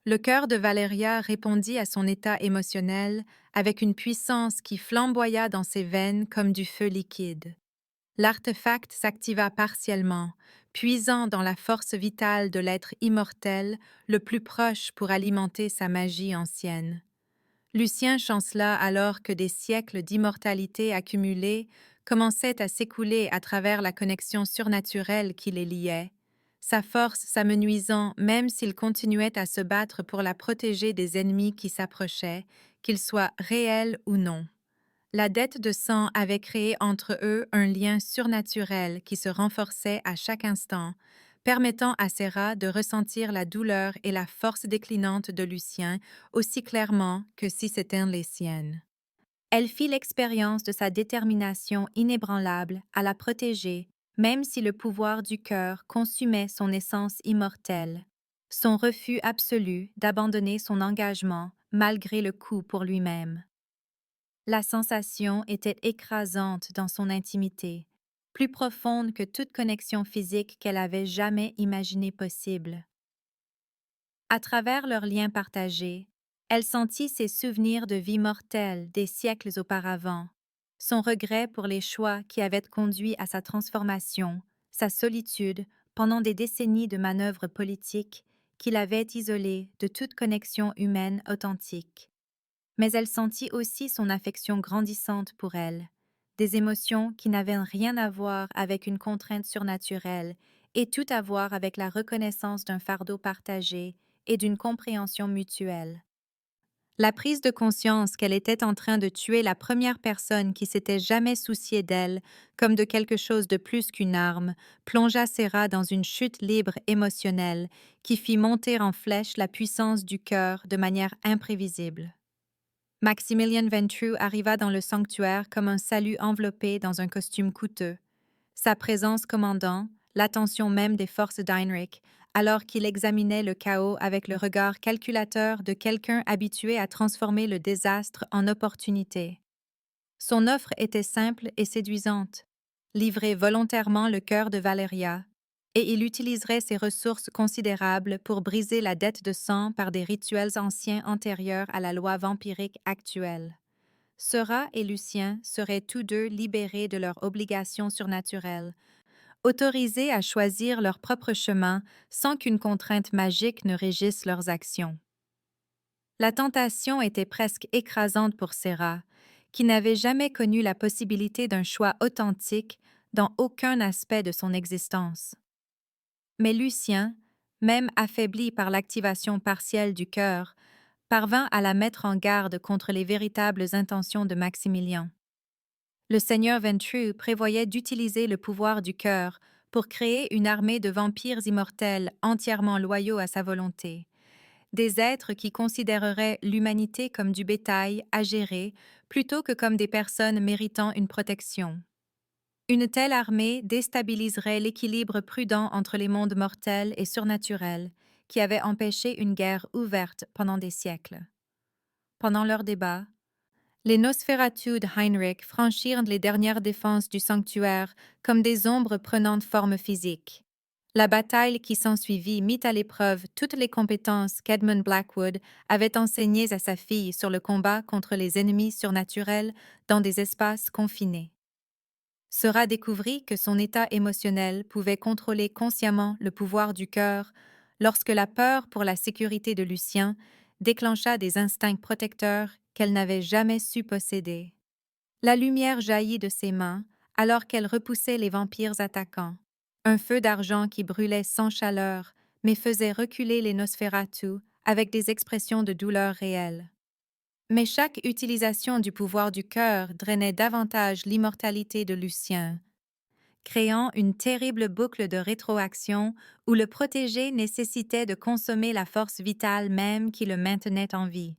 le cœur de Valeria répondit à son état émotionnel avec une puissance qui flamboya dans ses veines comme du feu liquide. L'artefact s'activa partiellement, puisant dans la force vitale de l'être immortel le plus proche pour alimenter sa magie ancienne. Lucien chancela alors que des siècles d'immortalité accumulée commençaient à s'écouler à travers la connexion surnaturelle qui les liait, sa force s'amenuisant même s'il continuait à se battre pour la protéger des ennemis qui s'approchaient, qu'ils soient réels ou non. La dette de sang avait créé entre eux un lien surnaturel qui se renforçait à chaque instant, permettant à Sarah de ressentir la douleur et la force déclinante de Lucien aussi clairement que si c'étaient les siennes. Elle fit l'expérience de sa détermination inébranlable à la protéger, même si le pouvoir du cœur consumait son essence immortelle, son refus absolu d'abandonner son engagement malgré le coût pour lui-même. La sensation était écrasante dans son intimité, plus profonde que toute connexion physique qu'elle avait jamais imaginée possible. À travers leurs liens partagés, elle sentit ses souvenirs de vie mortelle des siècles auparavant, son regret pour les choix qui avaient conduit à sa transformation, sa solitude pendant des décennies de manœuvres politiques qui l'avaient isolée de toute connexion humaine authentique. Mais elle sentit aussi son affection grandissante pour elle, des émotions qui n'avaient rien à voir avec une contrainte surnaturelle et tout à voir avec la reconnaissance d'un fardeau partagé et d'une compréhension mutuelle. La prise de conscience qu'elle était en train de tuer la première personne qui s'était jamais souciée d'elle comme de quelque chose de plus qu'une arme plongea Sarah dans une chute libre émotionnelle qui fit monter en flèche la puissance du cœur de manière imprévisible. Maximilian Ventrue arriva dans le sanctuaire comme un salut enveloppé dans un costume coûteux. Sa présence commandant l'attention même des forces d'Heinrich, alors qu'il examinait le chaos avec le regard calculateur de quelqu'un habitué à transformer le désastre en opportunité. Son offre était simple et séduisante, livrer volontairement le cœur de Valeria, et il utiliserait ses ressources considérables pour briser la dette de sang par des rituels anciens antérieurs à la loi vampirique actuelle. Sera et Lucien seraient tous deux libérés de leurs obligations surnaturelles, autorisés à choisir leur propre chemin sans qu'une contrainte magique ne régisse leurs actions. La tentation était presque écrasante pour Sarah, qui n'avait jamais connu la possibilité d'un choix authentique dans aucun aspect de son existence. Mais Lucien, même affaibli par l'activation partielle du cœur, parvint à la mettre en garde contre les véritables intentions de Maximilien. Le seigneur Ventrue prévoyait d'utiliser le pouvoir du cœur pour créer une armée de vampires immortels entièrement loyaux à sa volonté, des êtres qui considéreraient l'humanité comme du bétail à gérer plutôt que comme des personnes méritant une protection. Une telle armée déstabiliserait l'équilibre prudent entre les mondes mortels et surnaturels, qui avait empêché une guerre ouverte pendant des siècles. Pendant leur débat, Les Nosferatu de Heinrich franchirent les dernières défenses du sanctuaire comme des ombres prenant forme physique. La bataille qui s'ensuivit mit à l'épreuve toutes les compétences qu'Edmund Blackwood avait enseignées à sa fille sur le combat contre les ennemis surnaturels dans des espaces confinés. Sera découvrit que son état émotionnel pouvait contrôler consciemment le pouvoir du cœur lorsque la peur pour la sécurité de Lucien déclencha des instincts protecteurs qu'elle n'avait jamais su posséder. La lumière jaillit de ses mains alors qu'elle repoussait les vampires attaquants, un feu d'argent qui brûlait sans chaleur mais faisait reculer les Nosferatu avec des expressions de douleur réelles. Mais chaque utilisation du pouvoir du cœur drainait davantage l'immortalité de Lucien, créant une terrible boucle de rétroaction où le protégé nécessitait de consommer la force vitale même qui le maintenait en vie.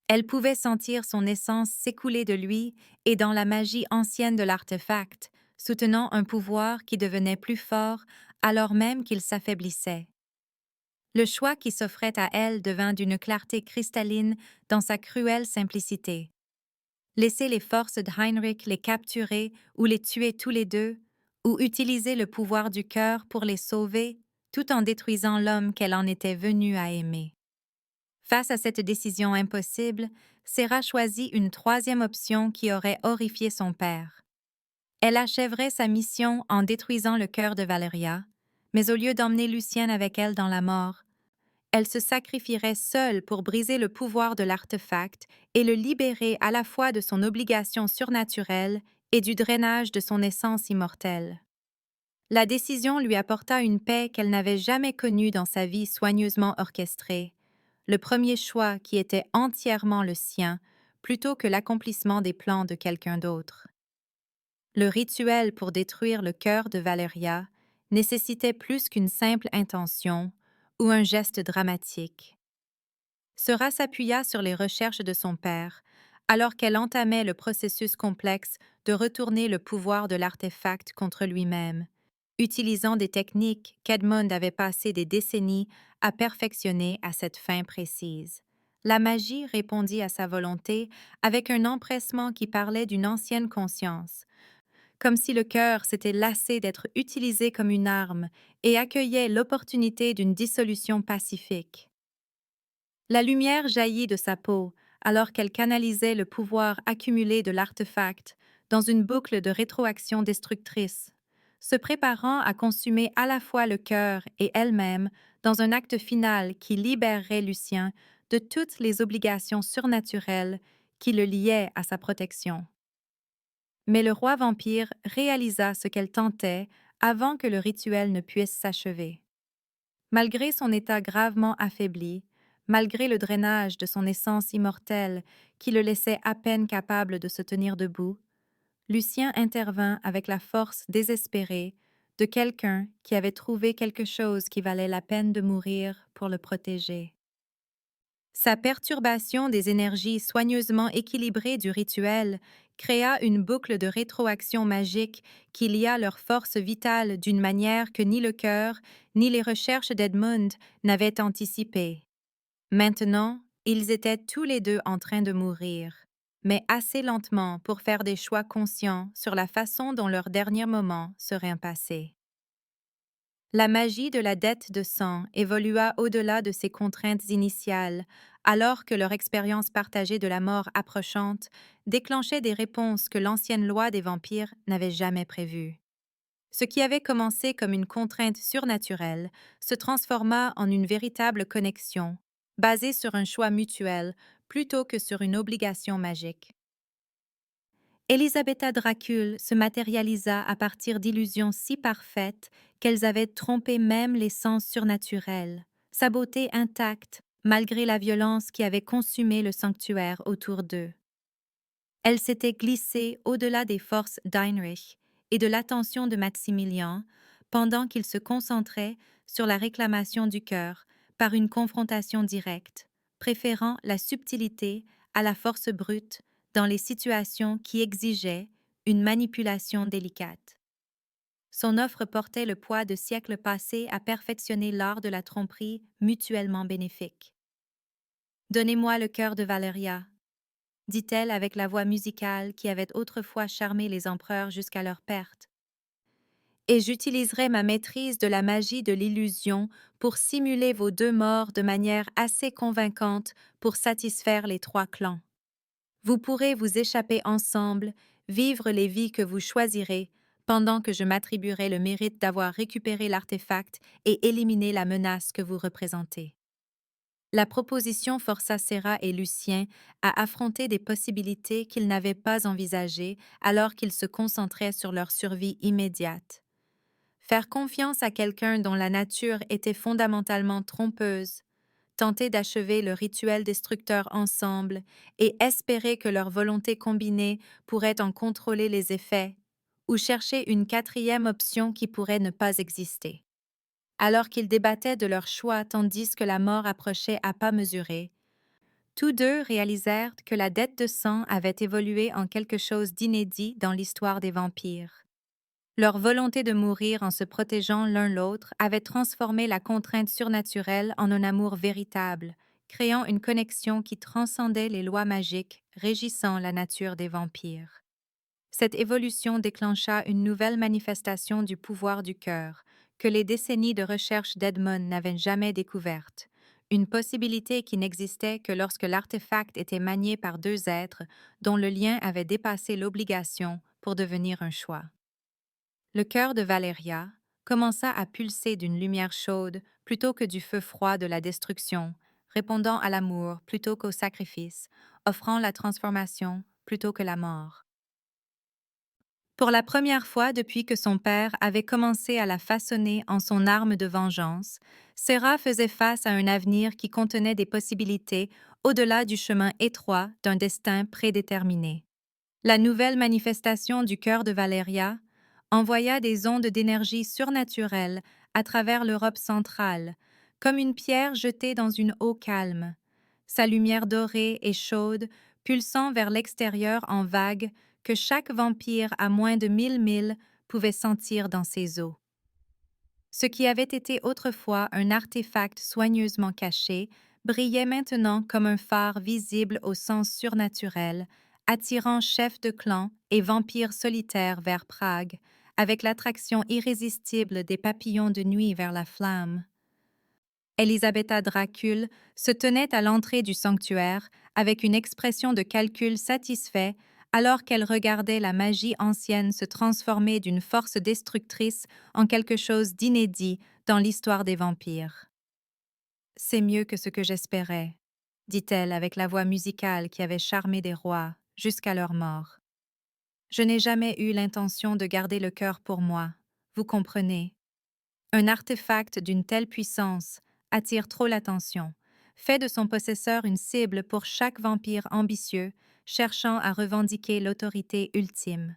Elle pouvait sentir son essence s'écouler de lui et dans la magie ancienne de l'artefact, soutenant un pouvoir qui devenait plus fort alors même qu'il s'affaiblissait. Le choix qui s'offrait à elle devint d'une clarté cristalline dans sa cruelle simplicité. Laisser les forces de Heinrich les capturer ou les tuer tous les deux, ou utiliser le pouvoir du cœur pour les sauver, tout en détruisant l'homme qu'elle en était venue à aimer. Face à cette décision impossible, Sarah choisit une troisième option qui aurait horrifié son père. Elle achèverait sa mission en détruisant le cœur de Valeria, mais au lieu d'emmener Lucien avec elle dans la mort, elle se sacrifierait seule pour briser le pouvoir de l'artefact et le libérer à la fois de son obligation surnaturelle et du drainage de son essence immortelle. La décision lui apporta une paix qu'elle n'avait jamais connue dans sa vie soigneusement orchestrée, le premier choix qui était entièrement le sien, plutôt que l'accomplissement des plans de quelqu'un d'autre. Le rituel pour détruire le cœur de Valeria nécessitait plus qu'une simple intention ou un geste dramatique. Sera s'appuya sur les recherches de son père, alors qu'elle entamait le processus complexe de retourner le pouvoir de l'artefact contre lui-même, utilisant des techniques qu'Edmund avait passé des décennies à perfectionner à cette fin précise. La magie répondit à sa volonté avec un empressement qui parlait d'une ancienne conscience, comme si le cœur s'était lassé d'être utilisé comme une arme et accueillait l'opportunité d'une dissolution pacifique. La lumière jaillit de sa peau alors qu'elle canalisait le pouvoir accumulé de l'artefact dans une boucle de rétroaction destructrice, se préparant à consumer à la fois le cœur et elle-même dans un acte final qui libérerait Lucien de toutes les obligations surnaturelles qui le liaient à sa protection. Mais le roi vampire réalisa ce qu'elle tentait avant que le rituel ne puisse s'achever. Malgré son état gravement affaibli, malgré le drainage de son essence immortelle qui le laissait à peine capable de se tenir debout, Lucien intervint avec la force désespérée de quelqu'un qui avait trouvé quelque chose qui valait la peine de mourir pour le protéger. Sa perturbation des énergies soigneusement équilibrées du rituel créa une boucle de rétroaction magique qui lia leur force vitale d'une manière que ni le cœur ni les recherches d'Edmund n'avaient anticipée. Maintenant, ils étaient tous les deux en train de mourir, mais assez lentement pour faire des choix conscients sur la façon dont leurs derniers moments seraient passés. La magie de la dette de sang évolua au-delà de ses contraintes initiales, alors que leur expérience partagée de la mort approchante déclenchait des réponses que l'ancienne loi des vampires n'avait jamais prévues. Ce qui avait commencé comme une contrainte surnaturelle se transforma en une véritable connexion, basée sur un choix mutuel plutôt que sur une obligation magique. Elisabetta Dracul se matérialisa à partir d'illusions si parfaites qu'elles avaient trompé même les sens surnaturels, sa beauté intacte malgré la violence qui avait consumé le sanctuaire autour d'eux. Elle s'était glissée au-delà des forces d'Heinrich et de l'attention de Maximilien pendant qu'il se concentrait sur la réclamation du cœur par une confrontation directe, préférant la subtilité à la force brute dans les situations qui exigeaient une manipulation délicate. Son offre portait le poids de siècles passés à perfectionner l'art de la tromperie mutuellement bénéfique. « Donnez-moi le cœur de Valeria. dit-elle avec la voix musicale qui avait autrefois charmé les empereurs jusqu'à leur perte. Et j'utiliserai ma maîtrise de la magie de l'illusion pour simuler vos deux morts de manière assez convaincante pour satisfaire les trois clans. Vous pourrez vous échapper ensemble, vivre les vies que vous choisirez, pendant que je m'attribuerai le mérite d'avoir récupéré l'artefact et éliminé la menace que vous représentez. La proposition força Serra et Lucien à affronter des possibilités qu'ils n'avaient pas envisagées alors qu'ils se concentraient sur leur survie immédiate. Faire confiance à quelqu'un dont la nature était fondamentalement trompeuse, tenter d'achever le rituel destructeur ensemble et espérer que leur volonté combinée pourrait en contrôler les effets, ou chercher une quatrième option qui pourrait ne pas exister. Alors qu'ils débattaient de leur choix tandis que la mort approchait à pas mesurés, tous deux réalisèrent que la dette de sang avait évolué en quelque chose d'inédit dans l'histoire des vampires. Leur volonté de mourir en se protégeant l'un l'autre avait transformé la contrainte surnaturelle en un amour véritable, créant une connexion qui transcendait les lois magiques régissant la nature des vampires. Cette évolution déclencha une nouvelle manifestation du pouvoir du cœur, que les décennies de recherche d'Edmund n'avaient jamais découverte, une possibilité qui n'existait que lorsque l'artefact était manié par deux êtres dont le lien avait dépassé l'obligation pour devenir un choix. Le cœur de Valeria commença à pulser d'une lumière chaude plutôt que du feu froid de la destruction, répondant à l'amour plutôt qu'au sacrifice, offrant la transformation plutôt que la mort. Pour la première fois depuis que son père avait commencé à la façonner en son arme de vengeance, Serra faisait face à un avenir qui contenait des possibilités au-delà du chemin étroit d'un destin prédéterminé. La nouvelle manifestation du cœur de Valeria envoya des ondes d'énergie surnaturelle à travers l'Europe centrale, comme une pierre jetée dans une eau calme, sa lumière dorée et chaude pulsant vers l'extérieur en vagues que chaque vampire à moins de 1000 milles pouvait sentir dans ses os. Ce qui avait été autrefois un artefact soigneusement caché brillait maintenant comme un phare visible au sens surnaturel, attirant chefs de clan et vampires solitaires vers Prague, avec l'attraction irrésistible des papillons de nuit vers la flamme. Elisabetta Dracul se tenait à l'entrée du sanctuaire avec une expression de calcul satisfait alors qu'elle regardait la magie ancienne se transformer d'une force destructrice en quelque chose d'inédit dans l'histoire des vampires. « C'est mieux que ce que j'espérais, » dit-elle avec la voix musicale qui avait charmé des rois jusqu'à leur mort. « Je n'ai jamais eu l'intention de garder le cœur pour moi, vous comprenez. Un artefact d'une telle puissance attire trop l'attention, fait de son possesseur une cible pour chaque vampire ambitieux cherchant à revendiquer l'autorité ultime.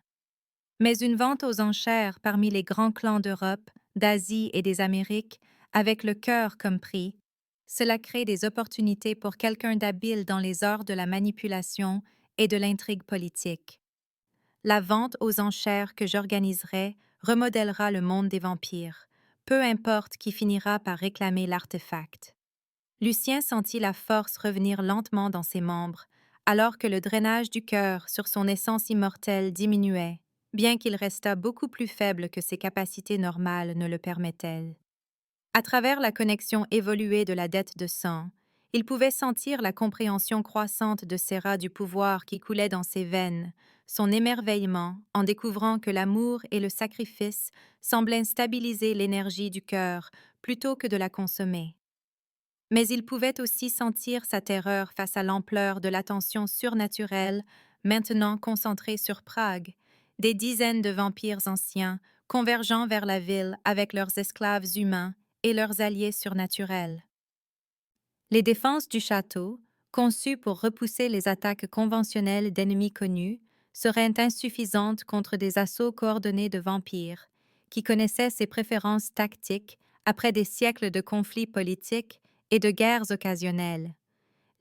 Mais une vente aux enchères parmi les grands clans d'Europe, d'Asie et des Amériques, avec le cœur comme prix, cela crée des opportunités pour quelqu'un d'habile dans les arts de la manipulation et de l'intrigue politique. La vente aux enchères que j'organiserai remodèlera le monde des vampires, peu importe qui finira par réclamer l'artefact. Lucien sentit la force revenir lentement dans ses membres, alors que le drainage du cœur sur son essence immortelle diminuait, bien qu'il restât beaucoup plus faible que ses capacités normales ne le permettaient. À travers la connexion évoluée de la dette de sang, il pouvait sentir la compréhension croissante de Serra du pouvoir qui coulait dans ses veines, son émerveillement en découvrant que l'amour et le sacrifice semblaient stabiliser l'énergie du cœur plutôt que de la consommer. Mais il pouvait aussi sentir sa terreur face à l'ampleur de l'attention surnaturelle, maintenant concentrée sur Prague, des dizaines de vampires anciens convergeant vers la ville avec leurs esclaves humains et leurs alliés surnaturels. Les défenses du château, conçues pour repousser les attaques conventionnelles d'ennemis connus, seraient insuffisantes contre des assauts coordonnés de vampires, qui connaissaient ses préférences tactiques après des siècles de conflits politiques et de guerres occasionnelles.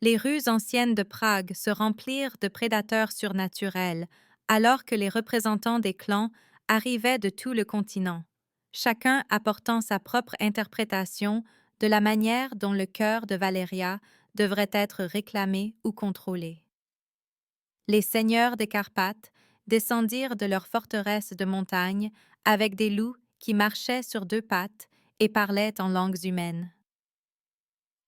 Les rues anciennes de Prague se remplirent de prédateurs surnaturels, alors que les représentants des clans arrivaient de tout le continent, chacun apportant sa propre interprétation de la manière dont le cœur de Valeria devrait être réclamé ou contrôlé. Les seigneurs des Carpates descendirent de leur forteresse de montagne avec des loups qui marchaient sur deux pattes et parlaient en langues humaines.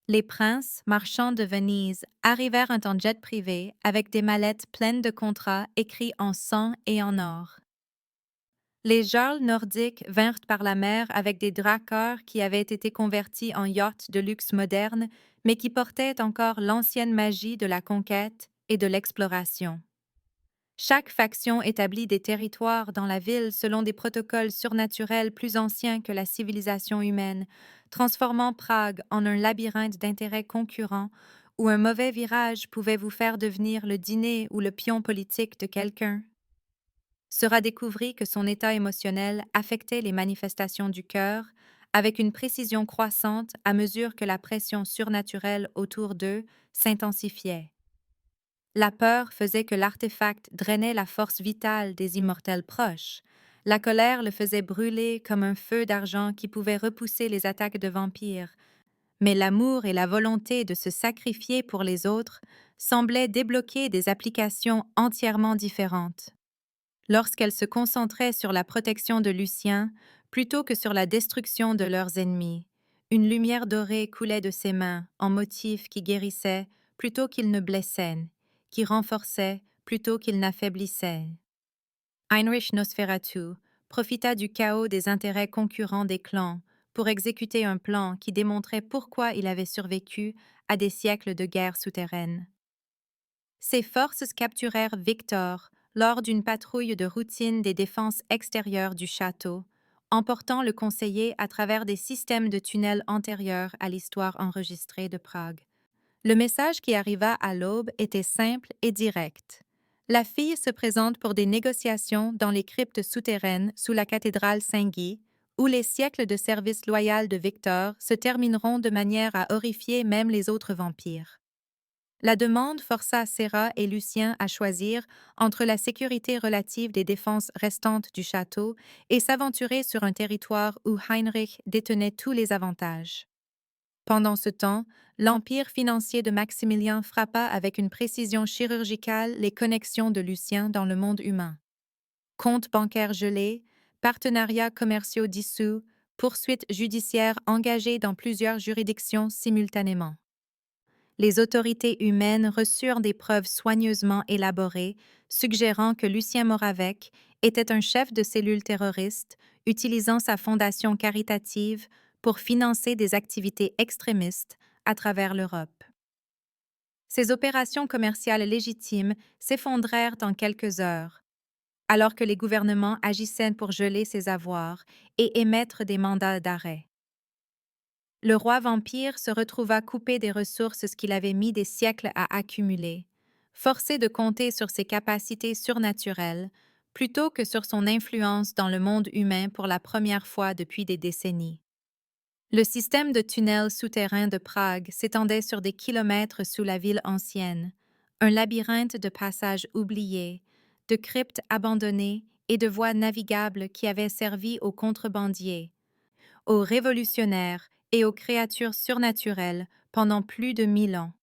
Les princes marchands de Venise arrivèrent en jet privé avec des mallettes pleines de contrats écrits en sang et en or. Les jarls nordiques vinrent par la mer avec des drakkars qui avaient été convertis en yachts de luxe moderne, mais qui portaient encore l'ancienne magie de la conquête et de l'exploration. Chaque faction établit des territoires dans la ville selon des protocoles surnaturels plus anciens que la civilisation humaine, transformant Prague en un labyrinthe d'intérêts concurrents où un mauvais virage pouvait vous faire devenir le dîner ou le pion politique de quelqu'un. Sera découvert que son état émotionnel affectait les manifestations du cœur avec une précision croissante à mesure que la pression surnaturelle autour d'eux s'intensifiait. La peur faisait que l'artefact drainait la force vitale des immortels proches. La colère le faisait brûler comme un feu d'argent qui pouvait repousser les attaques de vampires. Mais l'amour et la volonté de se sacrifier pour les autres semblaient débloquer des applications entièrement différentes. Lorsqu'elles se concentraient sur la protection de Lucien plutôt que sur la destruction de leurs ennemis, une lumière dorée coulait de ses mains en motif qui guérissait plutôt qu'il ne blessait, qui renforçait plutôt qu'il n'affaiblissait. Heinrich Nosferatu profita du chaos des intérêts concurrents des clans pour exécuter un plan qui démontrait pourquoi il avait survécu à des siècles de guerre souterraine. Ses forces capturèrent Victor lors d'une patrouille de routine des défenses extérieures du château, emportant le conseiller à travers des systèmes de tunnels antérieurs à l'histoire enregistrée de Prague. Le message qui arriva à l'aube était simple et direct. La fille se présente pour des négociations dans les cryptes souterraines sous la cathédrale Saint-Guy, où les siècles de service loyal de Victor se termineront de manière à horrifier même les autres vampires. La demande força Serra et Lucien à choisir entre la sécurité relative des défenses restantes du château et s'aventurer sur un territoire où Heinrich détenait tous les avantages. Pendant ce temps, l'empire financier de Maximilien frappa avec une précision chirurgicale les connexions de Lucien dans le monde humain. Comptes bancaires gelés, partenariats commerciaux dissous, poursuites judiciaires engagées dans plusieurs juridictions simultanément. Les autorités humaines reçurent des preuves soigneusement élaborées, suggérant que Lucien Moravec était un chef de cellule terroriste utilisant sa fondation caritative pour financer des activités extrémistes à travers l'Europe. Ces opérations commerciales légitimes s'effondrèrent en quelques heures, alors que les gouvernements agissaient pour geler ses avoirs et émettre des mandats d'arrêt. Le roi vampire se retrouva coupé des ressources qu'il avait mis des siècles à accumuler, forcé de compter sur ses capacités surnaturelles plutôt que sur son influence dans le monde humain pour la première fois depuis des décennies. Le système de tunnels souterrains de Prague s'étendait sur des kilomètres sous la ville ancienne, un labyrinthe de passages oubliés, de cryptes abandonnées et de voies navigables qui avaient servi aux contrebandiers, aux révolutionnaires et aux créatures surnaturelles pendant plus de 1000 ans.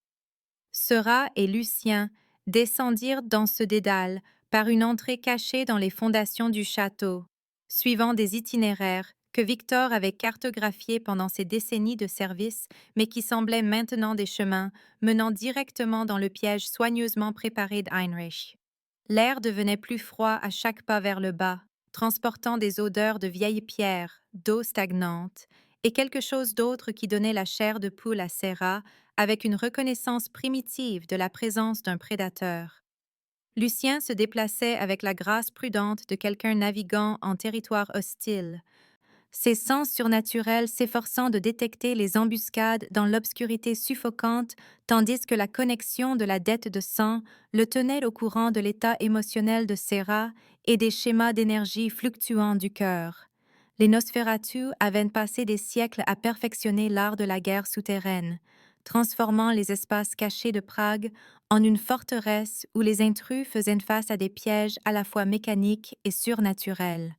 Sera et Lucien descendirent dans ce dédale par une entrée cachée dans les fondations du château, suivant des itinéraires que Victor avait cartographiés pendant ses décennies de service, mais qui semblaient maintenant des chemins menant directement dans le piège soigneusement préparé d'Heinrich. L'air devenait plus froid à chaque pas vers le bas, transportant des odeurs de vieilles pierres, d'eau stagnante, et quelque chose d'autre qui donnait la chair de poule à Serra avec une reconnaissance primitive de la présence d'un prédateur. Lucien se déplaçait avec la grâce prudente de quelqu'un naviguant en territoire hostile, ses sens surnaturels s'efforçant de détecter les embuscades dans l'obscurité suffocante, tandis que la connexion de la dette de sang le tenait au courant de l'état émotionnel de Serra et des schémas d'énergie fluctuants du cœur. Les Nosferatu avaient passé des siècles à perfectionner l'art de la guerre souterraine, transformant les espaces cachés de Prague en une forteresse où les intrus faisaient face à des pièges à la fois mécaniques et surnaturels.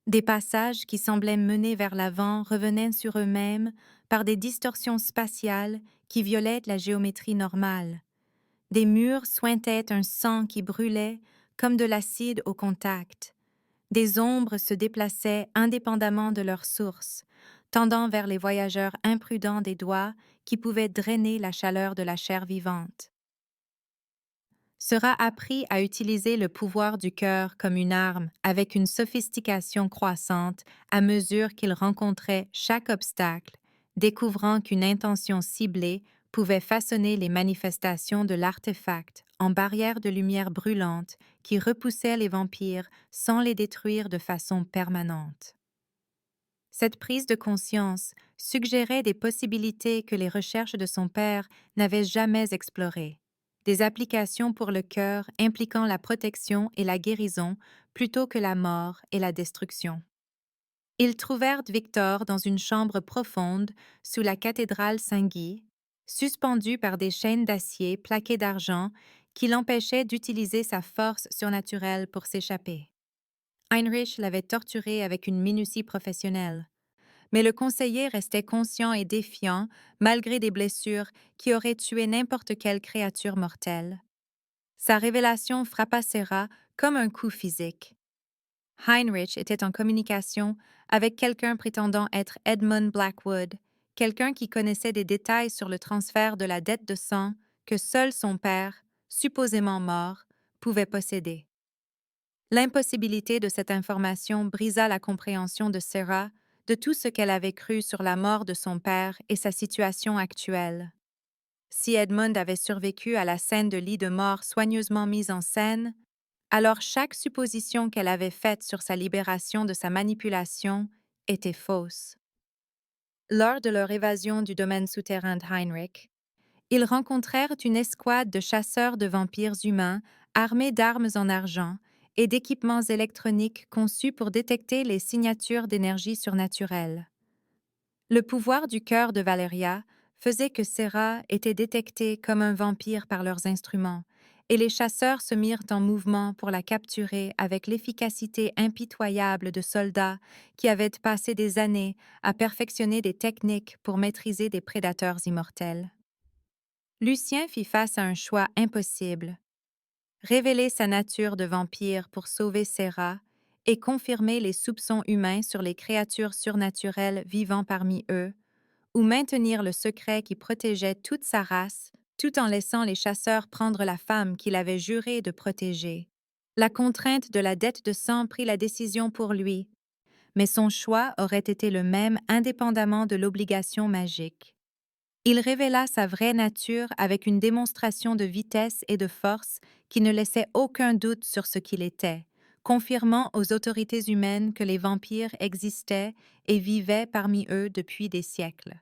Des passages qui semblaient mener vers l'avant revenaient sur eux-mêmes par des distorsions spatiales qui violaient la géométrie normale. Des murs suintaient un sang qui brûlait comme de l'acide au contact. Des ombres se déplaçaient indépendamment de leur source, tendant vers les voyageurs imprudents des doigts qui pouvaient drainer la chaleur de la chair vivante. Sera appris à utiliser le pouvoir du cœur comme une arme avec une sophistication croissante à mesure qu'il rencontrait chaque obstacle, découvrant qu'une intention ciblée pouvait façonner les manifestations de l'artefact en barrière de lumière brûlante qui repoussait les vampires sans les détruire de façon permanente. Cette prise de conscience suggérait des possibilités que les recherches de son père n'avaient jamais explorées, des applications pour le cœur impliquant la protection et la guérison plutôt que la mort et la destruction. Ils trouvèrent Victor dans une chambre profonde sous la cathédrale Saint-Guy, suspendu par des chaînes d'acier plaquées d'argent qui l'empêchaient d'utiliser sa force surnaturelle pour s'échapper. Heinrich l'avait torturé avec une minutie professionnelle, mais le conseiller restait conscient et défiant malgré des blessures qui auraient tué n'importe quelle créature mortelle. Sa révélation frappa Sarah comme un coup physique. Heinrich était en communication avec quelqu'un prétendant être Edmund Blackwood, quelqu'un qui connaissait des détails sur le transfert de la dette de sang que seul son père, supposément mort, pouvait posséder. L'impossibilité de cette information brisa la compréhension de Sarah de tout ce qu'elle avait cru sur la mort de son père et sa situation actuelle. Si Edmund avait survécu à la scène de lit de mort soigneusement mise en scène, alors chaque supposition qu'elle avait faite sur sa libération de sa manipulation était fausse. Lors de leur évasion du domaine souterrain de Heinrich, ils rencontrèrent une escouade de chasseurs de vampires humains armés d'armes en argent et d'équipements électroniques conçus pour détecter les signatures d'énergie surnaturelle. Le pouvoir du cœur de Valeria faisait que Sarah était détectée comme un vampire par leurs instruments, et les chasseurs se mirent en mouvement pour la capturer avec l'efficacité impitoyable de soldats qui avaient passé des années à perfectionner des techniques pour maîtriser des prédateurs immortels. Lucien fit face à un choix impossible: révéler sa nature de vampire pour sauver Sarah et confirmer les soupçons humains sur les créatures surnaturelles vivant parmi eux, ou maintenir le secret qui protégeait toute sa race, tout en laissant les chasseurs prendre la femme qu'il avait juré de protéger. La contrainte de la dette de sang prit la décision pour lui, mais son choix aurait été le même indépendamment de l'obligation magique. Il révéla sa vraie nature avec une démonstration de vitesse et de force qui ne laissait aucun doute sur ce qu'il était, confirmant aux autorités humaines que les vampires existaient et vivaient parmi eux depuis des siècles.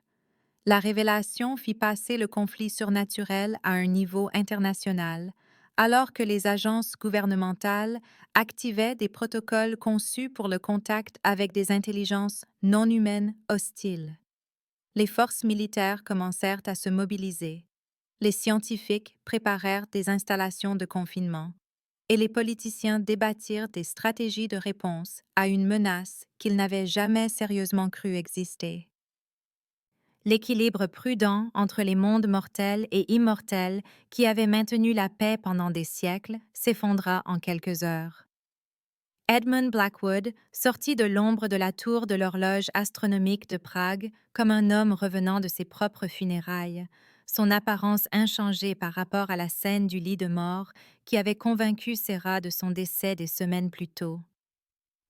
La révélation fit passer le conflit surnaturel à un niveau international, alors que les agences gouvernementales activaient des protocoles conçus pour le contact avec des intelligences non humaines hostiles. Les forces militaires commencèrent à se mobiliser, les scientifiques préparèrent des installations de confinement, et les politiciens débattirent des stratégies de réponse à une menace qu'ils n'avaient jamais sérieusement cru exister. L'équilibre prudent entre les mondes mortels et immortels qui avait maintenu la paix pendant des siècles s'effondra en quelques heures. Edmund Blackwood sortit de l'ombre de la tour de l'horloge astronomique de Prague comme un homme revenant de ses propres funérailles, son apparence inchangée par rapport à la scène du lit de mort qui avait convaincu Sarah de son décès des semaines plus tôt.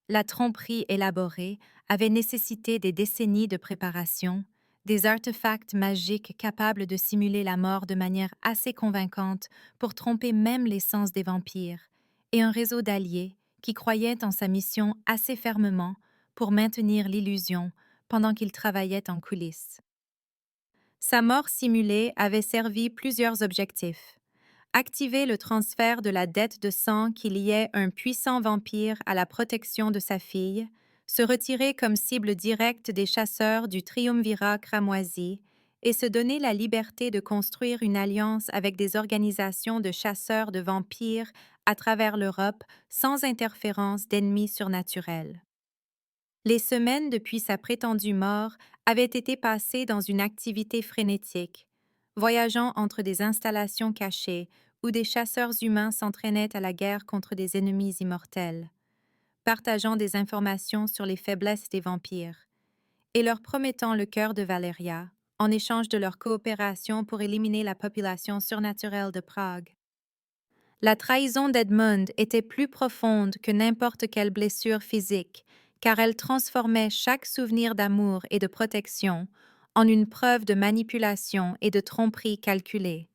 La tromperie élaborée avait nécessité des décennies de préparation, des artefacts magiques capables de simuler la mort de manière assez convaincante pour tromper même les sens des vampires, et un réseau d'alliés qui croyaient en sa mission assez fermement pour maintenir l'illusion pendant qu'il travaillait en coulisses. Sa mort simulée avait servi plusieurs objectifs: activer le transfert de la dette de sang qui liait un puissant vampire à la protection de sa fille, se retirer comme cible directe des chasseurs du triumvirat cramoisi et se donner la liberté de construire une alliance avec des organisations de chasseurs de vampires à travers l'Europe sans interférence d'ennemis surnaturels. Les semaines depuis sa prétendue mort avaient été passées dans une activité frénétique, voyageant entre des installations cachées où des chasseurs humains s'entraînaient à la guerre contre des ennemis immortels, partageant des informations sur les faiblesses des vampires, et leur promettant le cœur de Valeria, en échange de leur coopération pour éliminer la population surnaturelle de Prague. La trahison d'Edmund était plus profonde que n'importe quelle blessure physique, car elle transformait chaque souvenir d'amour et de protection en une preuve de manipulation et de tromperie calculée.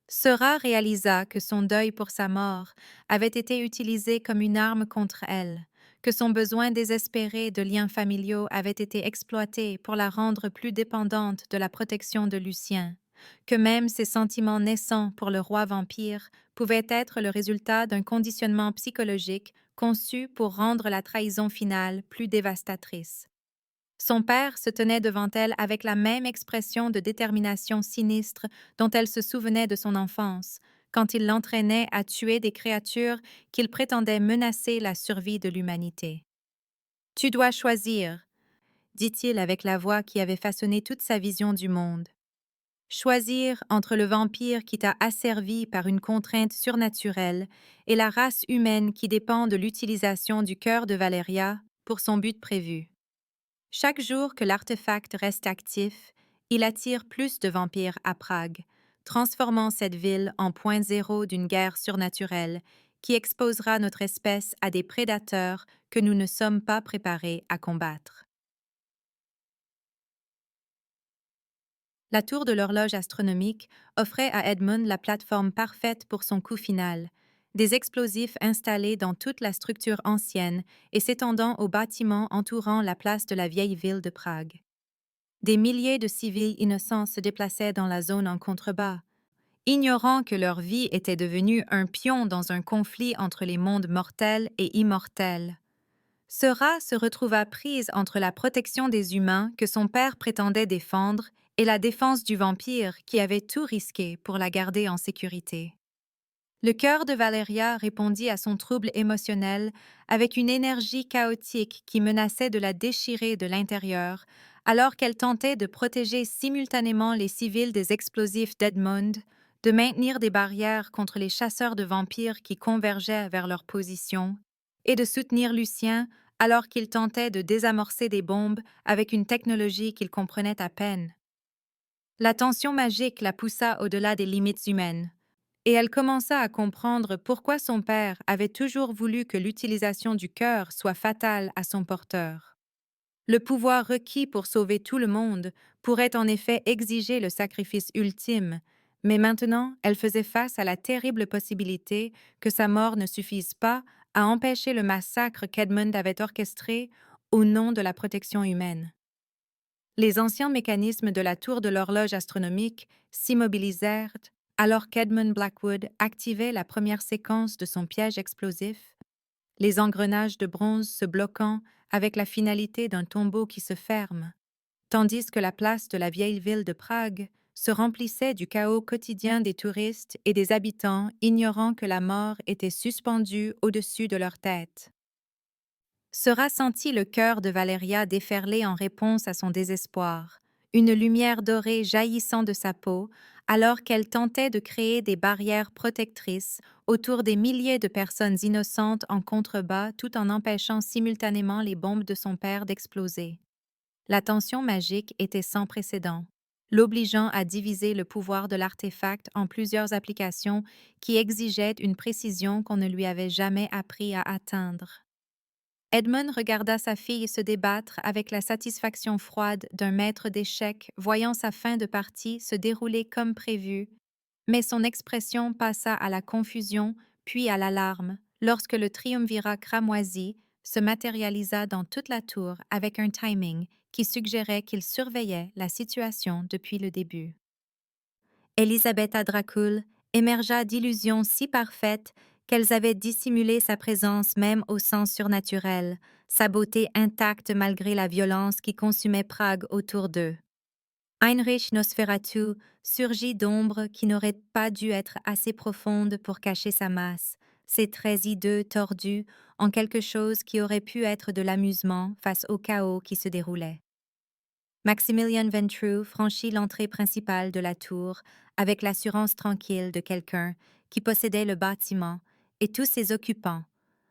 Sera réalisa que son deuil pour sa mort avait été utilisé comme une arme contre elle, que son besoin désespéré de liens familiaux avait été exploité pour la rendre plus dépendante de la protection de Lucien, que même ses sentiments naissants pour le roi vampire pouvaient être le résultat d'un conditionnement psychologique conçu pour rendre la trahison finale plus dévastatrice. Son père se tenait devant elle avec la même expression de détermination sinistre dont elle se souvenait de son enfance, quand il l'entraînait à tuer des créatures qu'il prétendait menacer la survie de l'humanité. « Tu dois choisir, » dit-il avec la voix qui avait façonné toute sa vision du monde. « Choisir entre le vampire qui t'a asservi par une contrainte surnaturelle et la race humaine qui dépend de l'utilisation du cœur de Valeria pour son but prévu. Chaque jour que l'artefact reste actif, il attire plus de vampires à Prague, transformant cette ville en point zéro d'une guerre surnaturelle qui exposera notre espèce à des prédateurs que nous ne sommes pas préparés à combattre. La tour de l'horloge astronomique offrait à Edmund la plateforme parfaite pour son coup final, des explosifs installés dans toute la structure ancienne et s'étendant aux bâtiments entourant la place de la vieille ville de Prague. Des milliers de civils innocents se déplaçaient dans la zone en contrebas, ignorant que leur vie était devenue un pion dans un conflit entre les mondes mortels et immortels. Sera se retrouva prise entre la protection des humains que son père prétendait défendre et la défense du vampire qui avait tout risqué pour la garder en sécurité. Le cœur de Valeria répondit à son trouble émotionnel avec une énergie chaotique qui menaçait de la déchirer de l'intérieur, alors qu'elle tentait de protéger simultanément les civils des explosifs d'Edmund, de maintenir des barrières contre les chasseurs de vampires qui convergeaient vers leur position, et de soutenir Lucien alors qu'il tentait de désamorcer des bombes avec une technologie qu'il comprenait à peine. La tension magique la poussa au-delà des limites humaines, et elle commença à comprendre pourquoi son père avait toujours voulu que l'utilisation du cœur soit fatale à son porteur. Le pouvoir requis pour sauver tout le monde pourrait en effet exiger le sacrifice ultime, mais maintenant elle faisait face à la terrible possibilité que sa mort ne suffise pas à empêcher le massacre qu'Edmund avait orchestré au nom de la protection humaine. Les anciens mécanismes de la tour de l'horloge astronomique s'immobilisèrent alors qu'Edmund Blackwood activait la première séquence de son piège explosif, les engrenages de bronze se bloquant avec la finalité d'un tombeau qui se ferme, tandis que la place de la vieille ville de Prague se remplissait du chaos quotidien des touristes et des habitants ignorant que la mort était suspendue au-dessus de leur tête. Sera senti le cœur de Valeria déferler en réponse à son désespoir, une lumière dorée jaillissant de sa peau, alors qu'elle tentait de créer des barrières protectrices autour des milliers de personnes innocentes en contrebas tout en empêchant simultanément les bombes de son père d'exploser. La tension magique était sans précédent, l'obligeant à diviser le pouvoir de l'artefact en plusieurs applications qui exigeaient une précision qu'on ne lui avait jamais appris à atteindre. Edmund regarda sa fille se débattre avec la satisfaction froide d'un maître d'échecs voyant sa fin de partie se dérouler comme prévu, mais son expression passa à la confusion puis à l'alarme lorsque le triumvirat cramoisi se matérialisa dans toute la tour avec un timing qui suggérait qu'il surveillait la situation depuis le début. Elisabetta Dracul émergea d'illusions si parfaites qu'elles avaient dissimulé sa présence même au sens surnaturel, sa beauté intacte malgré la violence qui consumait Prague autour d'eux. Heinrich Nosferatu surgit d'ombres qui n'auraient pas dû être assez profondes pour cacher sa masse, ses traits hideux tordus en quelque chose qui aurait pu être de l'amusement face au chaos qui se déroulait. Maximilian Ventrue franchit l'entrée principale de la tour avec l'assurance tranquille de quelqu'un qui possédait le bâtiment, et tous ses occupants,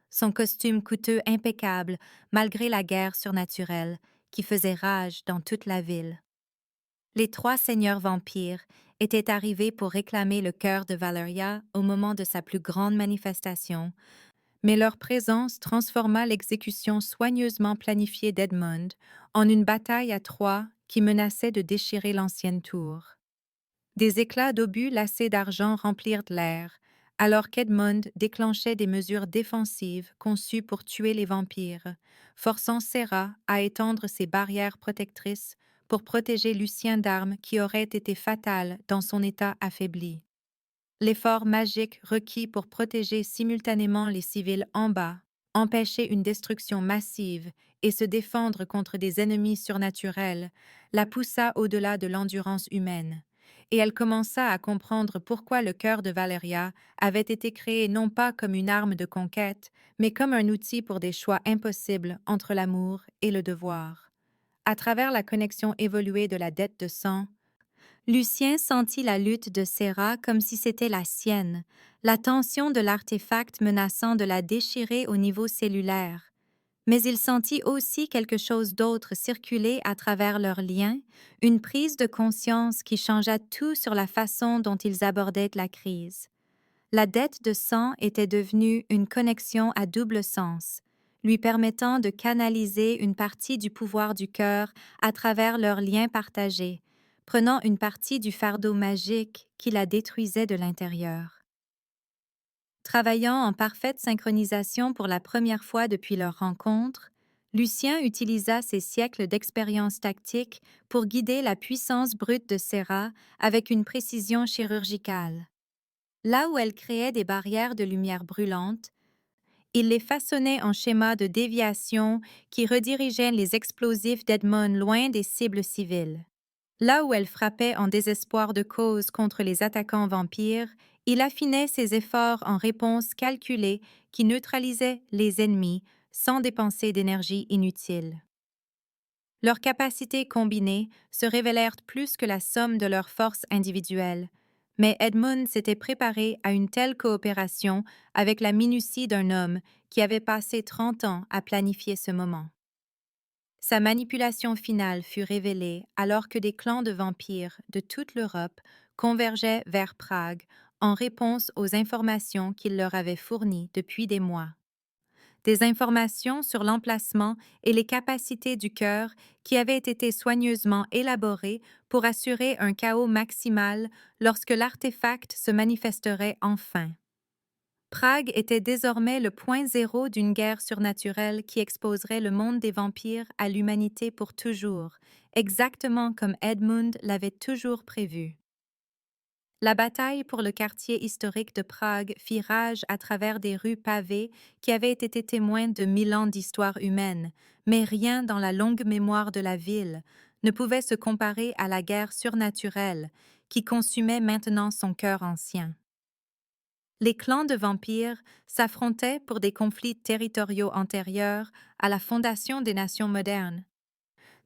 son costume coûteux impeccable malgré la guerre surnaturelle qui faisait rage dans toute la ville. Les 3 seigneurs vampires étaient arrivés pour réclamer le cœur de Valeria au moment de sa plus grande manifestation, mais leur présence transforma l'exécution soigneusement planifiée d'Edmund en une bataille à 3 qui menaçait de déchirer l'ancienne tour. Des éclats d'obus lassés d'argent remplirent l'air, alors qu'Edmund déclenchait des mesures défensives conçues pour tuer les vampires, forçant Serra à étendre ses barrières protectrices pour protéger Lucien d'armes qui auraient été fatales dans son état affaibli. L'effort magique requis pour protéger simultanément les civils en bas, empêcher une destruction massive et se défendre contre des ennemis surnaturels la poussa au-delà de l'endurance humaine, et elle commença à comprendre pourquoi le cœur de Valeria avait été créé non pas comme une arme de conquête, mais comme un outil pour des choix impossibles entre l'amour et le devoir. À travers la connexion évoluée de la dette de sang, Lucien sentit la lutte de Serra comme si c'était la sienne, la tension de l'artefact menaçant de la déchirer au niveau cellulaire. Mais il sentit aussi quelque chose d'autre circuler à travers leurs liens, une prise de conscience qui changea tout sur la façon dont ils abordaient la crise. La dette de sang était devenue une connexion à double sens, lui permettant de canaliser une partie du pouvoir du cœur à travers leurs liens partagés, prenant une partie du fardeau magique qui la détruisait de l'intérieur. Travaillant en parfaite synchronisation pour la première fois depuis leur rencontre, Lucien utilisa ses siècles d'expérience tactique pour guider la puissance brute de Serra avec une précision chirurgicale. Là où elle créait des barrières de lumière brûlante, il les façonnait en schémas de déviation qui redirigeaient les explosifs d'Edmund loin des cibles civiles. Là où elle frappait en désespoir de cause contre les attaquants vampires, il affinait ses efforts en réponses calculées qui neutralisaient les ennemis sans dépenser d'énergie inutile. Leurs capacités combinées se révélèrent plus que la somme de leurs forces individuelles, mais Edmund s'était préparé à une telle coopération avec la minutie d'un homme qui avait passé 30 ans à planifier ce moment. Sa manipulation finale fut révélée alors que des clans de vampires de toute l'Europe convergeaient vers Prague en réponse aux informations qu'il leur avait fournies depuis des mois. Des informations sur l'emplacement et les capacités du cœur qui avaient été soigneusement élaborées pour assurer un chaos maximal lorsque l'artefact se manifesterait enfin. Prague était désormais le point zéro d'une guerre surnaturelle qui exposerait le monde des vampires à l'humanité pour toujours, exactement comme Edmund l'avait toujours prévu. La bataille pour le quartier historique de Prague fit rage à travers des rues pavées qui avaient été témoins de 1000 ans d'histoire humaine, mais rien dans la longue mémoire de la ville ne pouvait se comparer à la guerre surnaturelle qui consumait maintenant son cœur ancien. Les clans de vampires s'affrontaient pour des conflits territoriaux antérieurs à la fondation des nations modernes,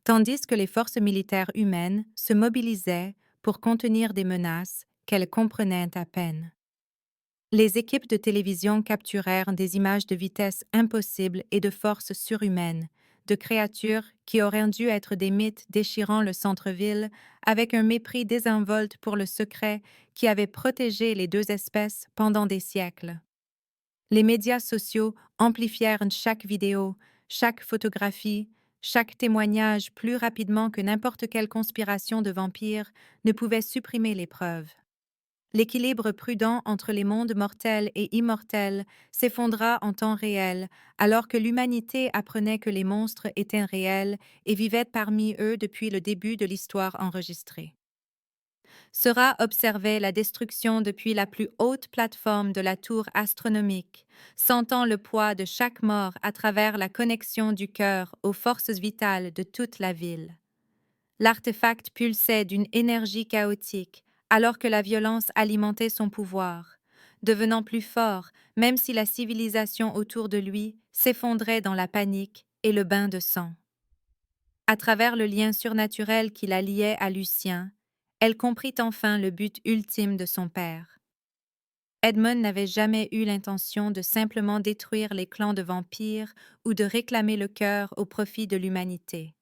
tandis que les forces militaires humaines se mobilisaient pour contenir des menaces qu'elles comprenaient à peine. Les équipes de télévision capturèrent des images de vitesse impossible et de force surhumaine, de créatures qui auraient dû être des mythes déchirant le centre-ville avec un mépris désinvolte pour le secret qui avait protégé les deux espèces pendant des siècles. Les médias sociaux amplifièrent chaque vidéo, chaque photographie, chaque témoignage plus rapidement que n'importe quelle conspiration de vampires ne pouvait supprimer les preuves. L'équilibre prudent entre les mondes mortels et immortels s'effondra en temps réel, alors que l'humanité apprenait que les monstres étaient réels et vivaient parmi eux depuis le début de l'histoire enregistrée. Sera observait la destruction depuis la plus haute plateforme de la tour astronomique, sentant le poids de chaque mort à travers la connexion du cœur aux forces vitales de toute la ville. L'artefact pulsait d'une énergie chaotique, alors que la violence alimentait son pouvoir, devenant plus fort même si la civilisation autour de lui s'effondrait dans la panique et le bain de sang. À travers le lien surnaturel qui la liait à Lucien, elle comprit enfin le but ultime de son père. Edmund n'avait jamais eu l'intention de simplement détruire les clans de vampires ou de réclamer le cœur au profit de l'humanité.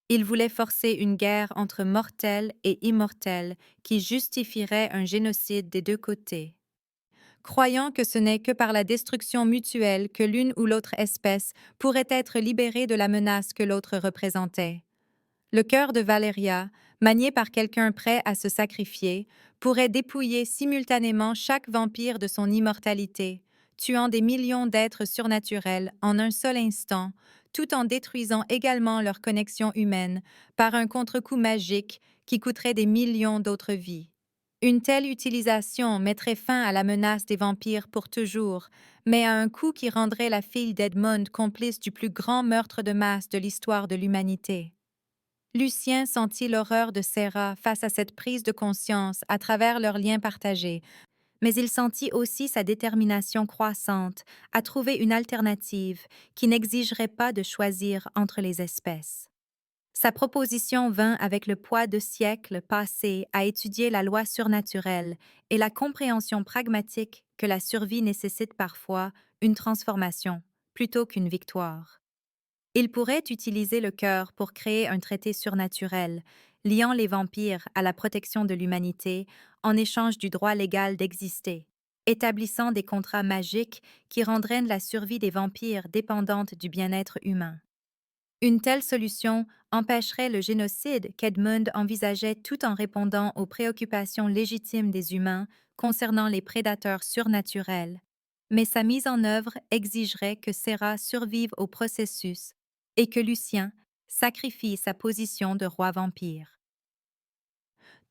Il voulait forcer une guerre entre mortels et immortels qui justifierait un génocide des deux côtés. Croyant que ce n'est que par la destruction mutuelle que l'une ou l'autre espèce pourrait être libérée de la menace que l'autre représentait. Le cœur de Valeria, manié par quelqu'un prêt à se sacrifier, pourrait dépouiller simultanément chaque vampire de son immortalité, tuant des millions d'êtres surnaturels en un seul instant, tout en détruisant également leur connexion humaine par un contre-coup magique qui coûterait des millions d'autres vies. Une telle utilisation mettrait fin à la menace des vampires pour toujours, mais à un coût qui rendrait la fille d'Edmund complice du plus grand meurtre de masse de l'histoire de l'humanité. Lucien sentit l'horreur de Serra face à cette prise de conscience à travers leurs liens partagés, mais il sentit aussi sa détermination croissante à trouver une alternative qui n'exigerait pas de choisir entre les espèces. Sa proposition vint avec le poids de siècles passés à étudier la loi surnaturelle et la compréhension pragmatique que la survie nécessite parfois une transformation plutôt qu'une victoire. Il pourrait utiliser le cœur pour créer un traité surnaturel, liant les vampires à la protection de l'humanité en échange du droit légal d'exister, établissant des contrats magiques qui rendraient la survie des vampires dépendante du bien-être humain. Une telle solution empêcherait le génocide qu'Edmund envisageait tout en répondant aux préoccupations légitimes des humains concernant les prédateurs surnaturels. Mais sa mise en œuvre exigerait que Serra survive au processus et que Lucien sacrifie sa position de roi vampire.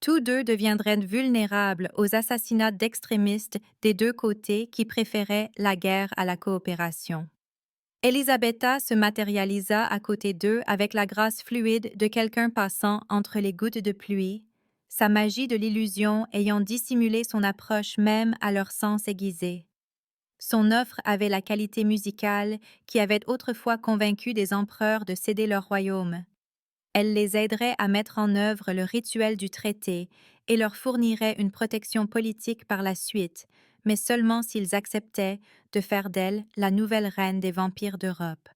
Tous deux deviendraient vulnérables aux assassinats d'extrémistes des deux côtés qui préféraient la guerre à la coopération. Elisabetta se matérialisa à côté d'eux avec la grâce fluide de quelqu'un passant entre les gouttes de pluie, sa magie de l'illusion ayant dissimulé son approche même à leur sens aiguisé. Son offre avait la qualité musicale qui avait autrefois convaincu des empereurs de céder leur royaume. Elle les aiderait à mettre en œuvre le rituel du traité et leur fournirait une protection politique par la suite, mais seulement s'ils acceptaient de faire d'elle la nouvelle reine des vampires d'Europe.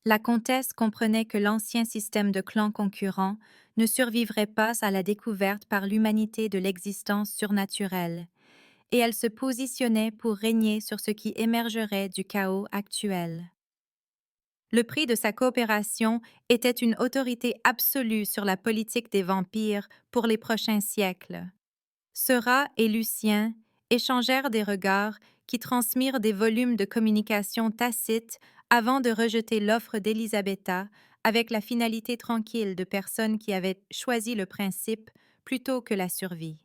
La comtesse comprenait que l'ancien système de clans concurrents ne survivrait pas à la découverte par l'humanité de l'existence surnaturelle, et elle se positionnait pour régner sur ce qui émergerait du chaos actuel. Le prix de sa coopération était une autorité absolue sur la politique des vampires pour les prochains siècles. Seurat et Lucien échangèrent des regards qui transmirent des volumes de communication tacites avant de rejeter l'offre d'Elisabetta avec la finalité tranquille de personnes qui avaient choisi le principe plutôt que la survie.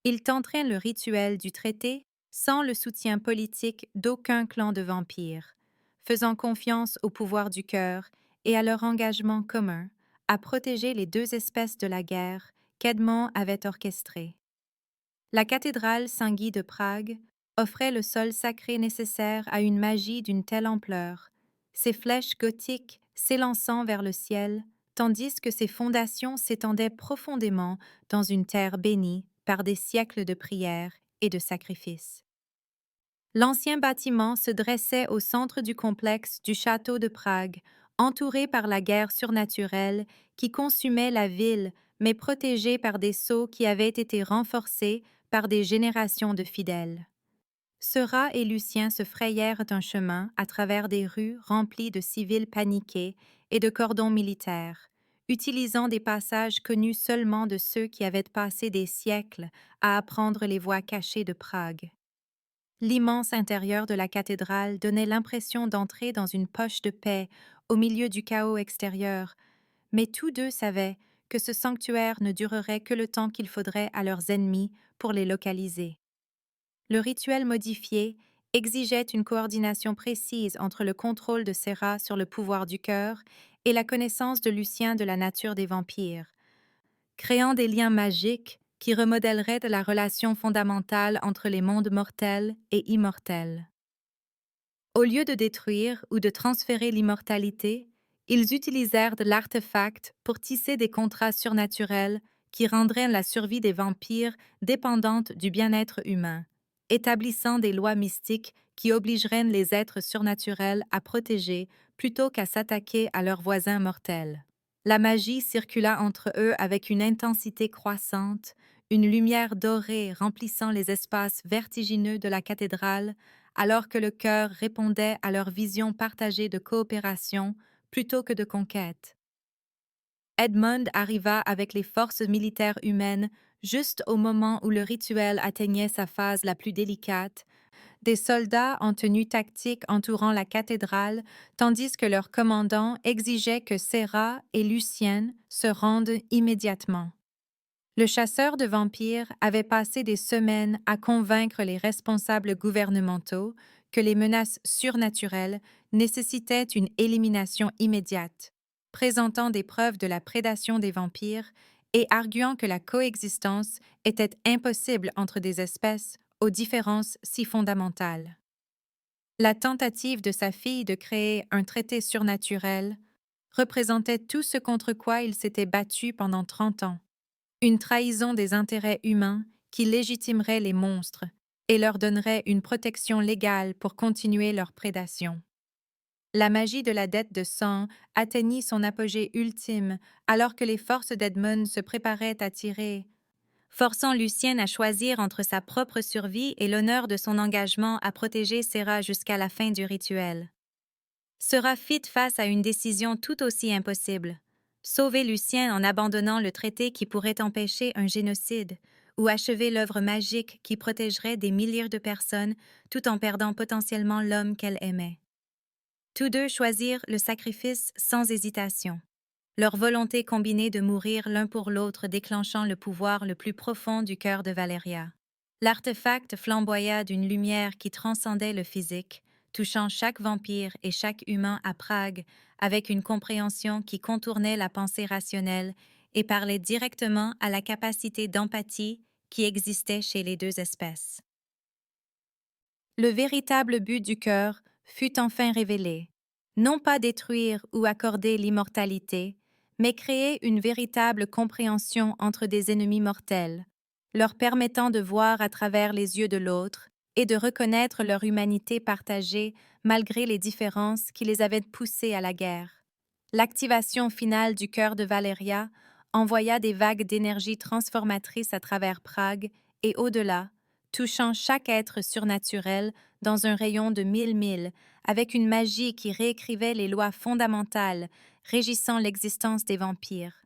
Ils tentèrent le rituel du traité sans le soutien politique d'aucun clan de vampires, faisant confiance au pouvoir du cœur et à leur engagement commun à protéger les deux espèces de la guerre qu'Edmond avait orchestrée. La cathédrale Saint-Guy de Prague offrait le sol sacré nécessaire à une magie d'une telle ampleur, ses flèches gothiques s'élançant vers le ciel, tandis que ses fondations s'étendaient profondément dans une terre bénie par des siècles de prières et de sacrifices. L'ancien bâtiment se dressait au centre du complexe du château de Prague, entouré par la guerre surnaturelle qui consumait la ville, mais protégé par des sceaux qui avaient été renforcés par des générations de fidèles. Seurat et Lucien se frayèrent un chemin à travers des rues remplies de civils paniqués et de cordons militaires, utilisant des passages connus seulement de ceux qui avaient passé des siècles à apprendre les voies cachées de Prague. L'immense intérieur de la cathédrale donnait l'impression d'entrer dans une poche de paix au milieu du chaos extérieur, mais tous deux savaient que ce sanctuaire ne durerait que le temps qu'il faudrait à leurs ennemis pour les localiser. Le rituel modifié exigeait une coordination précise entre le contrôle de Serra sur le pouvoir du cœur et la connaissance de Lucien de la nature des vampires, créant des liens magiques qui remodèleraient la relation fondamentale entre les mondes mortels et immortels. Au lieu de détruire ou de transférer l'immortalité, ils utilisèrent de l'artefact pour tisser des contrats surnaturels qui rendraient la survie des vampires dépendante du bien-être humain, établissant des lois mystiques qui obligeraient les êtres surnaturels à protéger plutôt qu'à s'attaquer à leurs voisins mortels. La magie circula entre eux avec une intensité croissante, une lumière dorée remplissant les espaces vertigineux de la cathédrale, alors que le chœur répondait à leur vision partagée de coopération plutôt que de conquête. Edmund arriva avec les forces militaires humaines juste au moment où le rituel atteignait sa phase la plus délicate, des soldats en tenue tactique entourant la cathédrale, tandis que leur commandant exigeait que Serra et Lucienne se rendent immédiatement. Le chasseur de vampires avait passé des semaines à convaincre les responsables gouvernementaux que les menaces surnaturelles nécessitaient une élimination immédiate, présentant des preuves de la prédation des vampires et arguant que la coexistence était impossible entre des espèces aux différences si fondamentales. La tentative de sa fille de créer un traité surnaturel représentait tout ce contre quoi il s'était battu pendant 30 ans. Une trahison des intérêts humains qui légitimerait les monstres et leur donnerait une protection légale pour continuer leur prédation. La magie de la dette de sang atteignit son apogée ultime alors que les forces d'Edmund se préparaient à tirer, forçant Lucienne à choisir entre sa propre survie et l'honneur de son engagement à protéger Serra jusqu'à la fin du rituel. Serra fit face à une décision tout aussi impossible. Sauver Lucien en abandonnant le traité qui pourrait empêcher un génocide, ou achever l'œuvre magique qui protégerait des milliers de personnes tout en perdant potentiellement l'homme qu'elle aimait. Tous deux choisirent le sacrifice sans hésitation, leur volonté combinée de mourir l'un pour l'autre déclenchant le pouvoir le plus profond du cœur de Valeria. L'artefact flamboya d'une lumière qui transcendait le physique, touchant chaque vampire et chaque humain à Prague avec une compréhension qui contournait la pensée rationnelle et parlait directement à la capacité d'empathie qui existait chez les deux espèces. Le véritable but du cœur fut enfin révélé, non pas détruire ou accorder l'immortalité, mais créer une véritable compréhension entre des ennemis mortels, leur permettant de voir à travers les yeux de l'autre et de reconnaître leur humanité partagée malgré les différences qui les avaient poussés à la guerre. L'activation finale du cœur de Valeria envoya des vagues d'énergie transformatrice à travers Prague et au-delà, touchant chaque être surnaturel dans un rayon de 1000 milles, avec une magie qui réécrivait les lois fondamentales régissant l'existence des vampires.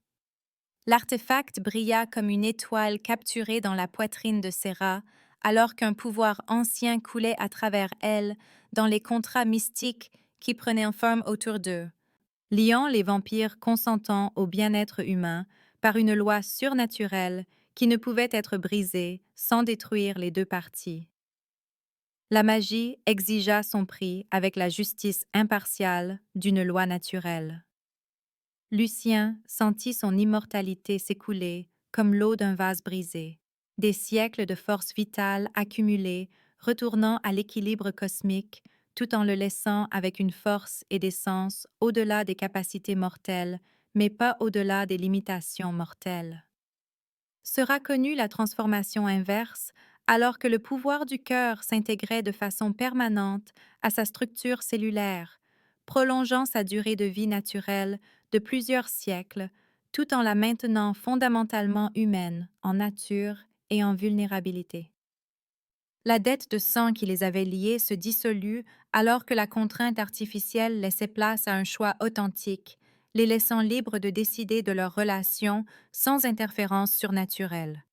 L'artefact brilla comme une étoile capturée dans la poitrine de Serra, alors qu'un pouvoir ancien coulait à travers elle dans les contrats mystiques qui prenaient forme autour d'eux, liant les vampires consentants au bien-être humain par une loi surnaturelle qui ne pouvait être brisée sans détruire les deux parties. La magie exigea son prix avec la justice impartiale d'une loi naturelle. Lucien sentit son immortalité s'écouler comme l'eau d'un vase brisé, des siècles de force vitale accumulée retournant à l'équilibre cosmique tout en le laissant avec une force et des sens au-delà des capacités mortelles, mais pas au-delà des limitations mortelles. Sera connue la transformation inverse alors que le pouvoir du cœur s'intégrait de façon permanente à sa structure cellulaire, prolongeant sa durée de vie naturelle de plusieurs siècles, tout en la maintenant fondamentalement humaine, en nature et en vulnérabilité. La dette de sang qui les avait liés se dissolut alors que la contrainte artificielle laissait place à un choix authentique, les laissant libres de décider de leur relation sans interférence surnaturelle.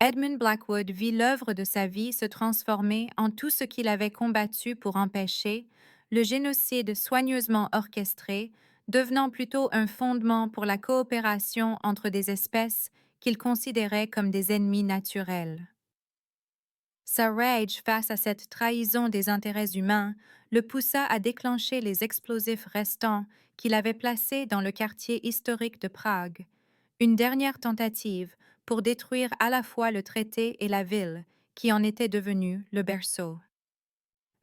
Edmund Blackwood vit l'œuvre de sa vie se transformer en tout ce qu'il avait combattu pour empêcher, le génocide soigneusement orchestré, devenant plutôt un fondement pour la coopération entre des espèces qu'il considérait comme des ennemis naturels. Sa rage face à cette trahison des intérêts humains le poussa à déclencher les explosifs restants qu'il avait placés dans le quartier historique de Prague, une dernière tentative pour détruire à la fois le traité et la ville, qui en était devenue le berceau.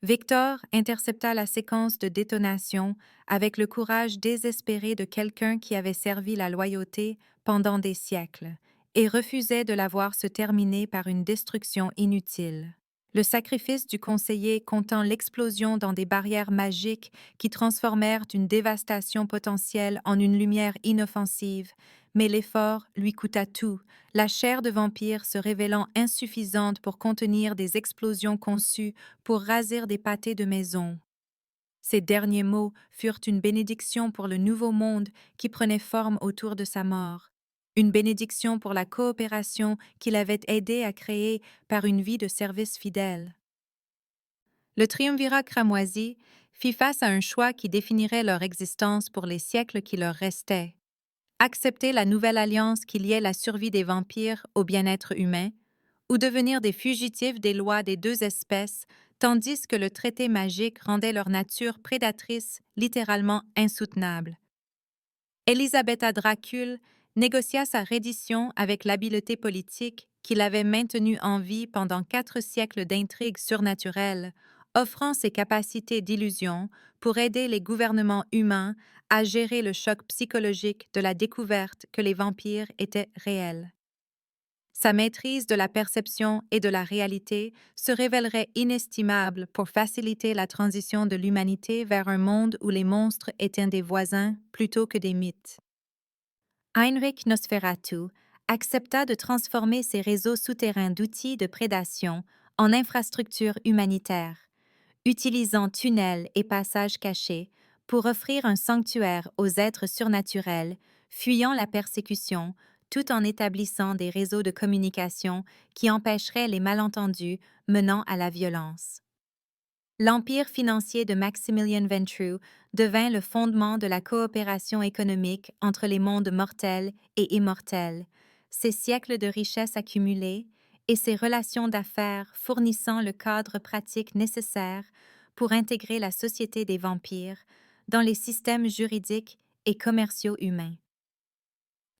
Victor intercepta la séquence de détonation avec le courage désespéré de quelqu'un qui avait servi la loyauté pendant des siècles et refusait de la voir se terminer par une destruction inutile. Le sacrifice du conseiller comptant l'explosion dans des barrières magiques qui transformèrent une dévastation potentielle en une lumière inoffensive, mais l'effort lui coûta tout, la chair de vampire se révélant insuffisante pour contenir des explosions conçues pour raser des pâtés de maison. Ces derniers mots furent une bénédiction pour le nouveau monde qui prenait forme autour de sa mort, une bénédiction pour la coopération qu'il avait aidé à créer par une vie de service fidèle. Le triumvirat cramoisi fit face à un choix qui définirait leur existence pour les siècles qui leur restaient. Accepter la nouvelle alliance qui liait la survie des vampires au bien-être humain, ou devenir des fugitifs des lois des deux espèces, tandis que le traité magique rendait leur nature prédatrice littéralement insoutenable. Elisabetta Dracul négocia sa reddition avec l'habileté politique qui l'avait maintenue en vie pendant 4 siècles d'intrigues surnaturelles, offrant ses capacités d'illusion pour aider les gouvernements humains à gérer le choc psychologique de la découverte que les vampires étaient réels. Sa maîtrise de la perception et de la réalité se révélerait inestimable pour faciliter la transition de l'humanité vers un monde où les monstres étaient des voisins plutôt que des mythes. Heinrich Nosferatu accepta de transformer ses réseaux souterrains d'outils de prédation en infrastructures humanitaires, utilisant tunnels et passages cachés pour offrir un sanctuaire aux êtres surnaturels, fuyant la persécution, tout en établissant des réseaux de communication qui empêcheraient les malentendus menant à la violence. L'empire financier de Maximilian Ventrue devint le fondement de la coopération économique entre les mondes mortels et immortels, ses siècles de richesses accumulées et ses relations d'affaires fournissant le cadre pratique nécessaire pour intégrer la société des vampires dans les systèmes juridiques et commerciaux humains.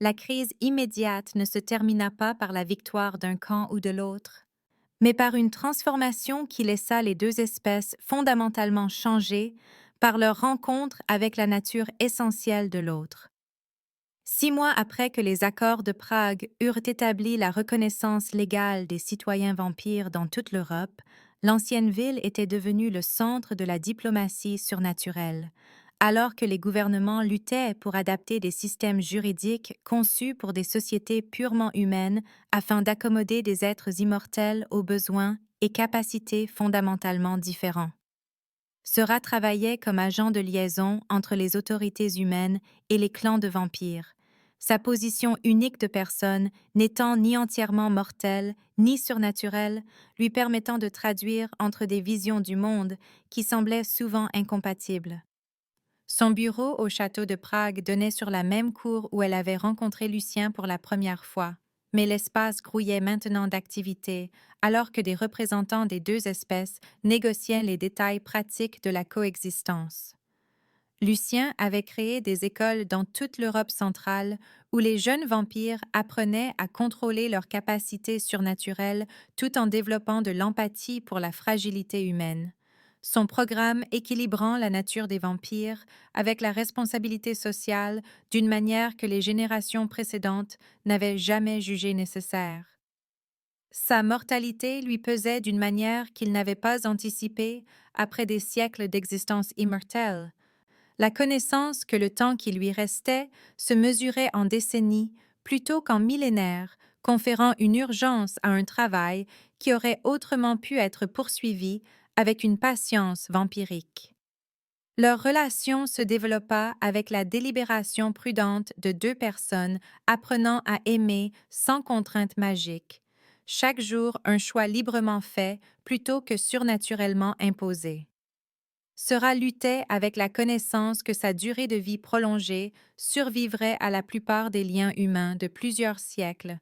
La crise immédiate ne se termina pas par la victoire d'un camp ou de l'autre, mais par une transformation qui laissa les deux espèces fondamentalement changées par leur rencontre avec la nature essentielle de l'autre. 6 mois après que les accords de Prague eurent établi la reconnaissance légale des citoyens vampires dans toute l'Europe, l'ancienne ville était devenue le centre de la diplomatie surnaturelle, alors que les gouvernements luttaient pour adapter des systèmes juridiques conçus pour des sociétés purement humaines afin d'accommoder des êtres immortels aux besoins et capacités fondamentalement différents. Seurat travaillait comme agent de liaison entre les autorités humaines et les clans de vampires, sa position unique de personne n'étant ni entièrement mortelle ni surnaturelle, lui permettant de traduire entre des visions du monde qui semblaient souvent incompatibles. Son bureau au château de Prague donnait sur la même cour où elle avait rencontré Lucien pour la première fois, mais l'espace grouillait maintenant d'activité, alors que des représentants des deux espèces négociaient les détails pratiques de la coexistence. Lucien avait créé des écoles dans toute l'Europe centrale où les jeunes vampires apprenaient à contrôler leurs capacités surnaturelles tout en développant de l'empathie pour la fragilité humaine. Son programme équilibrant la nature des vampires avec la responsabilité sociale d'une manière que les générations précédentes n'avaient jamais jugée nécessaire. Sa mortalité lui pesait d'une manière qu'il n'avait pas anticipée après des siècles d'existence immortelle. La connaissance que le temps qui lui restait se mesurait en décennies plutôt qu'en millénaires, conférant une urgence à un travail qui aurait autrement pu être poursuivi avec une patience vampirique. Leur relation se développa avec la délibération prudente de 2 personnes apprenant à aimer sans contrainte magique, chaque jour un choix librement fait plutôt que surnaturellement imposé. Seurat luttait avec la connaissance que sa durée de vie prolongée survivrait à la plupart des liens humains de plusieurs siècles,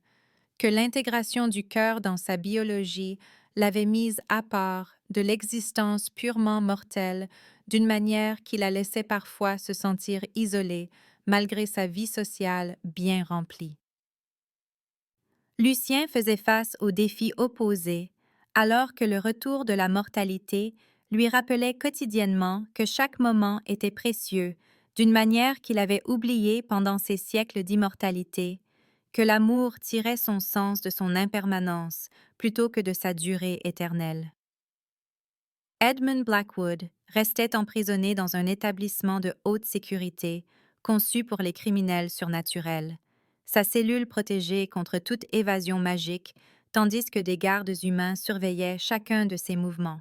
que l'intégration du cœur dans sa biologie l'avait mise à part de l'existence purement mortelle d'une manière qui la laissait parfois se sentir isolée malgré sa vie sociale bien remplie. Lucien faisait face aux défis opposés, alors que le retour de la mortalité lui rappelait quotidiennement que chaque moment était précieux, d'une manière qu'il avait oubliée pendant ses siècles d'immortalité, que l'amour tirait son sens de son impermanence plutôt que de sa durée éternelle. Edmund Blackwood restait emprisonné dans un établissement de haute sécurité conçu pour les criminels surnaturels. Sa cellule protégeait contre toute évasion magique, tandis que des gardes humains surveillaient chacun de ses mouvements.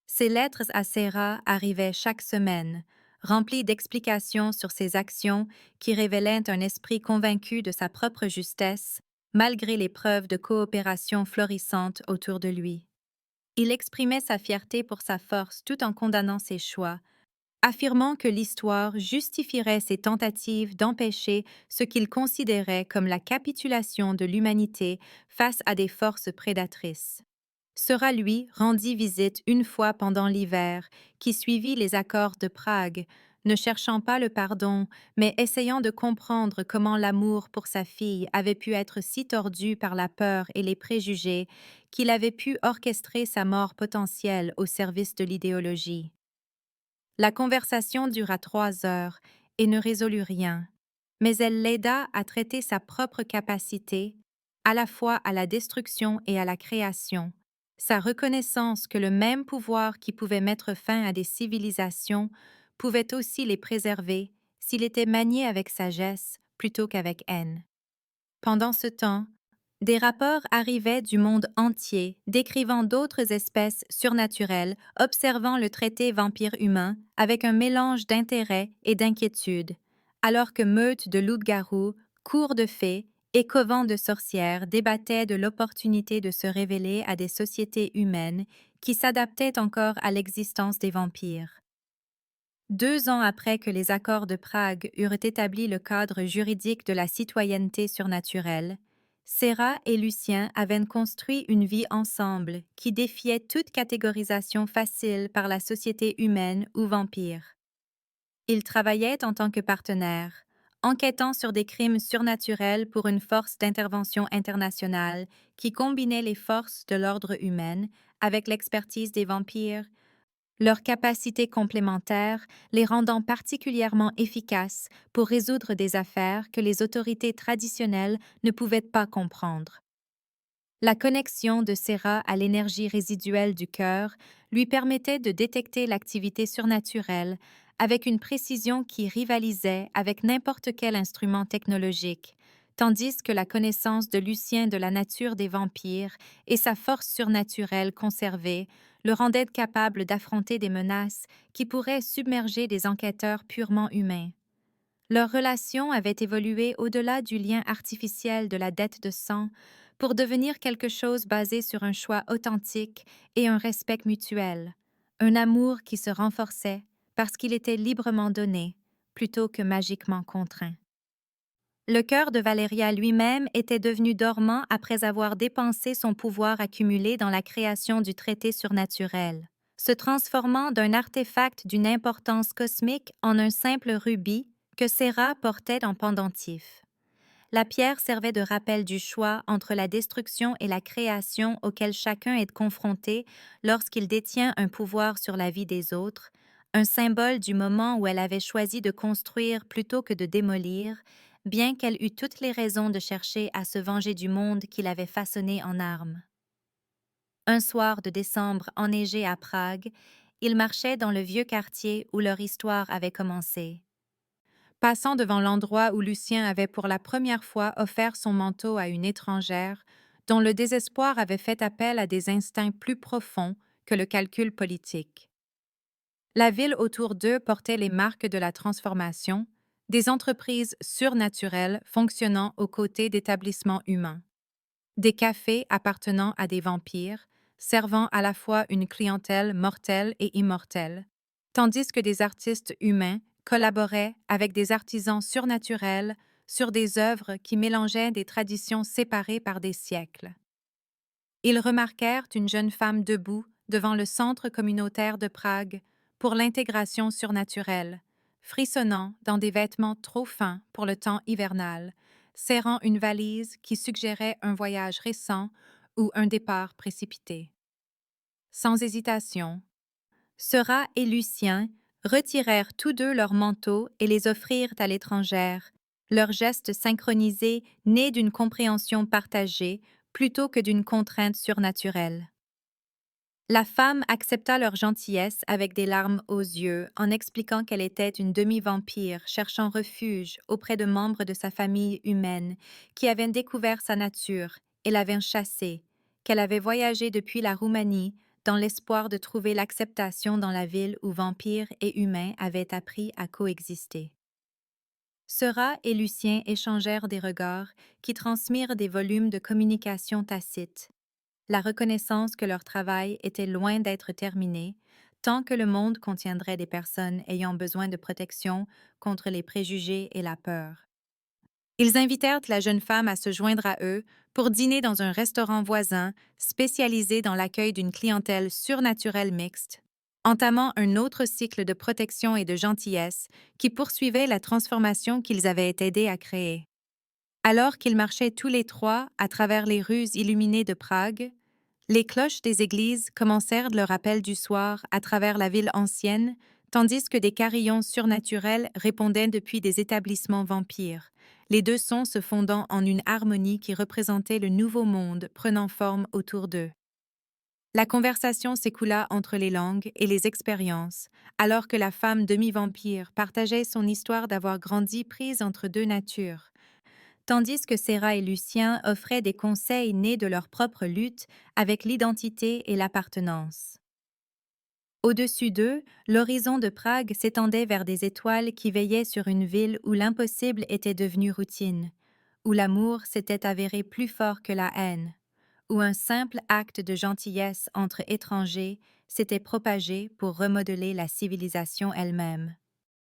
Ses lettres à Sarah arrivaient chaque semaine, remplies d'explications sur ses actions qui révélaient un esprit convaincu de sa propre justesse, malgré les preuves de coopération florissantes autour de lui. Il exprimait sa fierté pour sa force tout en condamnant ses choix, affirmant que l'histoire justifierait ses tentatives d'empêcher ce qu'il considérait comme la capitulation de l'humanité face à des forces prédatrices. Sera lui rendit visite une fois pendant l'hiver, qui suivit les accords de Prague, ne cherchant pas le pardon, mais essayant de comprendre comment l'amour pour sa fille avait pu être si tordu par la peur et les préjugés qu'il avait pu orchestrer sa mort potentielle au service de l'idéologie. La conversation dura 3 heures et ne résolut rien, mais elle l'aida à traiter sa propre capacité, à la fois à la destruction et à la création, sa reconnaissance que le même pouvoir qui pouvait mettre fin à des civilisations pouvait aussi les préserver s'il était manié avec sagesse plutôt qu'avec haine. Pendant ce temps, des rapports arrivaient du monde entier décrivant d'autres espèces surnaturelles observant le traité vampire-humain avec un mélange d'intérêt et d'inquiétude, alors que meutes de loups-garous, cours de fées et covents de sorcières débattaient de l'opportunité de se révéler à des sociétés humaines qui s'adaptaient encore à l'existence des vampires. 2 ans après que les accords de Prague eurent établi le cadre juridique de la citoyenneté surnaturelle, Sarah et Lucien avaient construit une vie ensemble qui défiait toute catégorisation facile par la société humaine ou vampire. Ils travaillaient en tant que partenaires, enquêtant sur des crimes surnaturels pour une force d'intervention internationale qui combinait les forces de l'ordre humain avec l'expertise des vampires, leurs capacités complémentaires les rendant particulièrement efficaces pour résoudre des affaires que les autorités traditionnelles ne pouvaient pas comprendre. La connexion de Sarah à l'énergie résiduelle du cœur lui permettait de détecter l'activité surnaturelle avec une précision qui rivalisait avec n'importe quel instrument technologique, tandis que la connaissance de Lucien de la nature des vampires et sa force surnaturelle conservée le rendaient capable d'affronter des menaces qui pourraient submerger des enquêteurs purement humains. Leur relation avait évolué au-delà du lien artificiel de la dette de sang pour devenir quelque chose basé sur un choix authentique et un respect mutuel, un amour qui se renforçait parce qu'il était librement donné plutôt que magiquement contraint. Le cœur de Valeria lui-même était devenu dormant après avoir dépensé son pouvoir accumulé dans la création du traité surnaturel, se transformant d'un artefact d'une importance cosmique en un simple rubis que Sarah portait en pendentif. La pierre servait de rappel du choix entre la destruction et la création auquel chacun est confronté lorsqu'il détient un pouvoir sur la vie des autres, un symbole du moment où elle avait choisi de construire plutôt que de démolir, bien qu'elle eût toutes les raisons de chercher à se venger du monde qu'il avait façonné en armes. Un soir de décembre enneigé à Prague, ils marchaient dans le vieux quartier où leur histoire avait commencé. Passant devant l'endroit où Lucien avait pour la première fois offert son manteau à une étrangère, dont le désespoir avait fait appel à des instincts plus profonds que le calcul politique. La ville autour d'eux portait les marques de la transformation, des entreprises surnaturelles fonctionnant aux côtés d'établissements humains, des cafés appartenant à des vampires, servant à la fois une clientèle mortelle et immortelle, tandis que des artistes humains collaboraient avec des artisans surnaturels sur des œuvres qui mélangeaient des traditions séparées par des siècles. Ils remarquèrent une jeune femme debout devant le centre communautaire de Prague pour l'intégration surnaturelle, frissonnant dans des vêtements trop fins pour le temps hivernal, serrant une valise qui suggérait un voyage récent ou un départ précipité. Sans hésitation, Sera et Lucien retirèrent tous deux leurs manteaux et les offrirent à l'étrangère, leurs gestes synchronisés nés d'une compréhension partagée plutôt que d'une contrainte surnaturelle. La femme accepta leur gentillesse avec des larmes aux yeux, en expliquant qu'elle était une demi-vampire cherchant refuge auprès de membres de sa famille humaine qui avaient découvert sa nature et l'avaient chassée, qu'elle avait voyagé depuis la Roumanie dans l'espoir de trouver l'acceptation dans la ville où vampires et humains avaient appris à coexister. Sera et Lucien échangèrent des regards qui transmirent des volumes de communication tacite, la reconnaissance que leur travail était loin d'être terminé, tant que le monde contiendrait des personnes ayant besoin de protection contre les préjugés et la peur. Ils invitèrent la jeune femme à se joindre à eux pour dîner dans un restaurant voisin spécialisé dans l'accueil d'une clientèle surnaturelle mixte, entamant un autre cycle de protection et de gentillesse qui poursuivait la transformation qu'ils avaient aidé à créer. Alors qu'ils marchaient tous les trois à travers les rues illuminées de Prague, les cloches des églises commencèrent leur appel du soir à travers la ville ancienne, tandis que des carillons surnaturels répondaient depuis des établissements vampires, les deux sons se fondant en une harmonie qui représentait le nouveau monde prenant forme autour d'eux. La conversation s'écoula entre les langues et les expériences, alors que la femme demi-vampire partageait son histoire d'avoir grandi prise entre deux natures, tandis que Séra et Lucien offraient des conseils nés de leur propre lutte avec l'identité et l'appartenance. Au-dessus d'eux, l'horizon de Prague s'étendait vers des étoiles qui veillaient sur une ville où l'impossible était devenu routine, où l'amour s'était avéré plus fort que la haine, où un simple acte de gentillesse entre étrangers s'était propagé pour remodeler la civilisation elle-même.